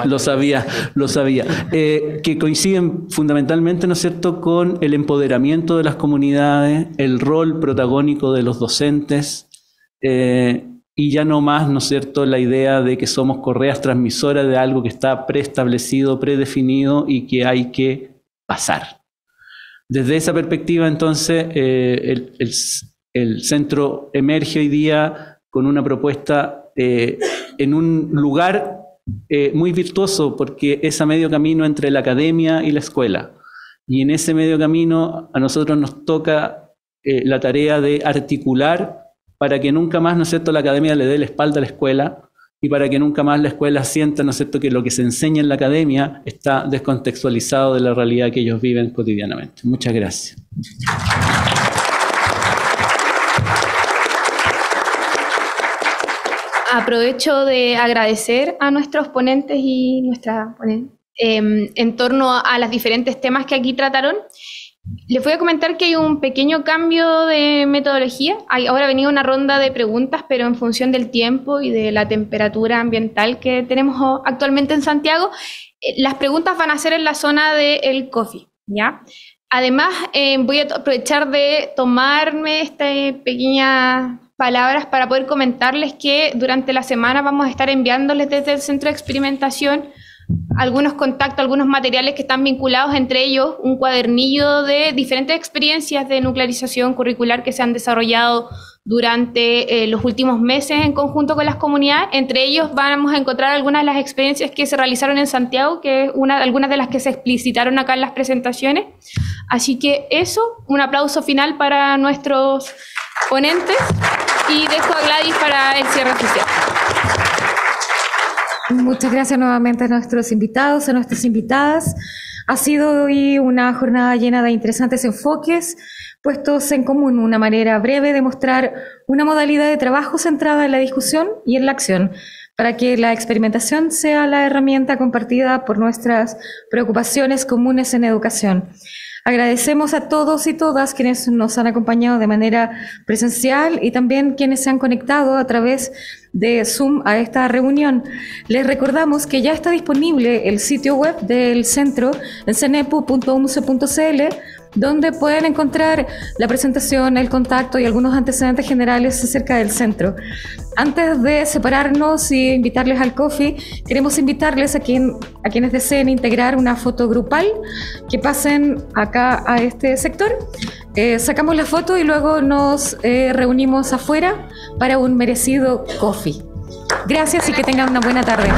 lo sabía, que coinciden fundamentalmente, ¿no es cierto?, con el empoderamiento de las comunidades, el rol protagónico de los docentes, y ya no más, ¿no es cierto?, la idea de que somos correas transmisoras de algo que está preestablecido, predefinido y que hay que pasar. Desde esa perspectiva, entonces, el centro emerge hoy día con una propuesta en un lugar muy virtuoso, porque es a medio camino entre la academia y la escuela. Y en ese medio camino a nosotros nos toca la tarea de articular para que nunca más, ¿no es cierto?, la academia le dé la espalda a la escuela y para que nunca más la escuela sienta, ¿no es cierto?, que lo que se enseña en la academia está descontextualizado de la realidad que ellos viven cotidianamente. Muchas gracias. Aprovecho de agradecer a nuestros ponentes y nuestra ponente en torno a los diferentes temas que aquí trataron. Les voy a comentar que hay un pequeño cambio de metodología. Ahora venía una ronda de preguntas, pero en función del tiempo y de la temperatura ambiental que tenemos actualmente en Santiago, las preguntas van a ser en la zona del coffee, ¿ya? Además, voy a aprovechar de tomarme esta pequeña palabras para poder comentarles que durante la semana vamos a estar enviándoles desde el Centro de Experimentación algunos contactos, algunos materiales que están vinculados, entre ellos un cuadernillo de diferentes experiencias de nuclearización curricular que se han desarrollado durante los últimos meses en conjunto con las comunidades. Entre ellos vamos a encontrar algunas de las experiencias que se realizaron en Santiago, que es algunas de las que se explicitaron acá en las presentaciones. Así que eso, un aplauso final para nuestros ponentes y dejo a Gladys para el cierre oficial. Muchas gracias nuevamente a nuestros invitados, a nuestras invitadas. Ha sido hoy una jornada llena de interesantes enfoques puestos en común, una manera breve de mostrar una modalidad de trabajo centrada en la discusión y en la acción, para que la experimentación sea la herramienta compartida por nuestras preocupaciones comunes en educación. Agradecemos a todos y todas quienes nos han acompañado de manera presencial y también quienes se han conectado a través de Zoom a esta reunión. Les recordamos que ya está disponible el sitio web del centro en cenepu.umce.cl, donde pueden encontrar la presentación, el contacto y algunos antecedentes generales acerca del centro. Antes de separarnos y invitarles al coffee, queremos invitarles a quienes deseen integrar una foto grupal, que pasen acá a este sector. Sacamos la foto y luego nos reunimos afuera para un merecido coffee. Gracias y que tengan una buena tarde.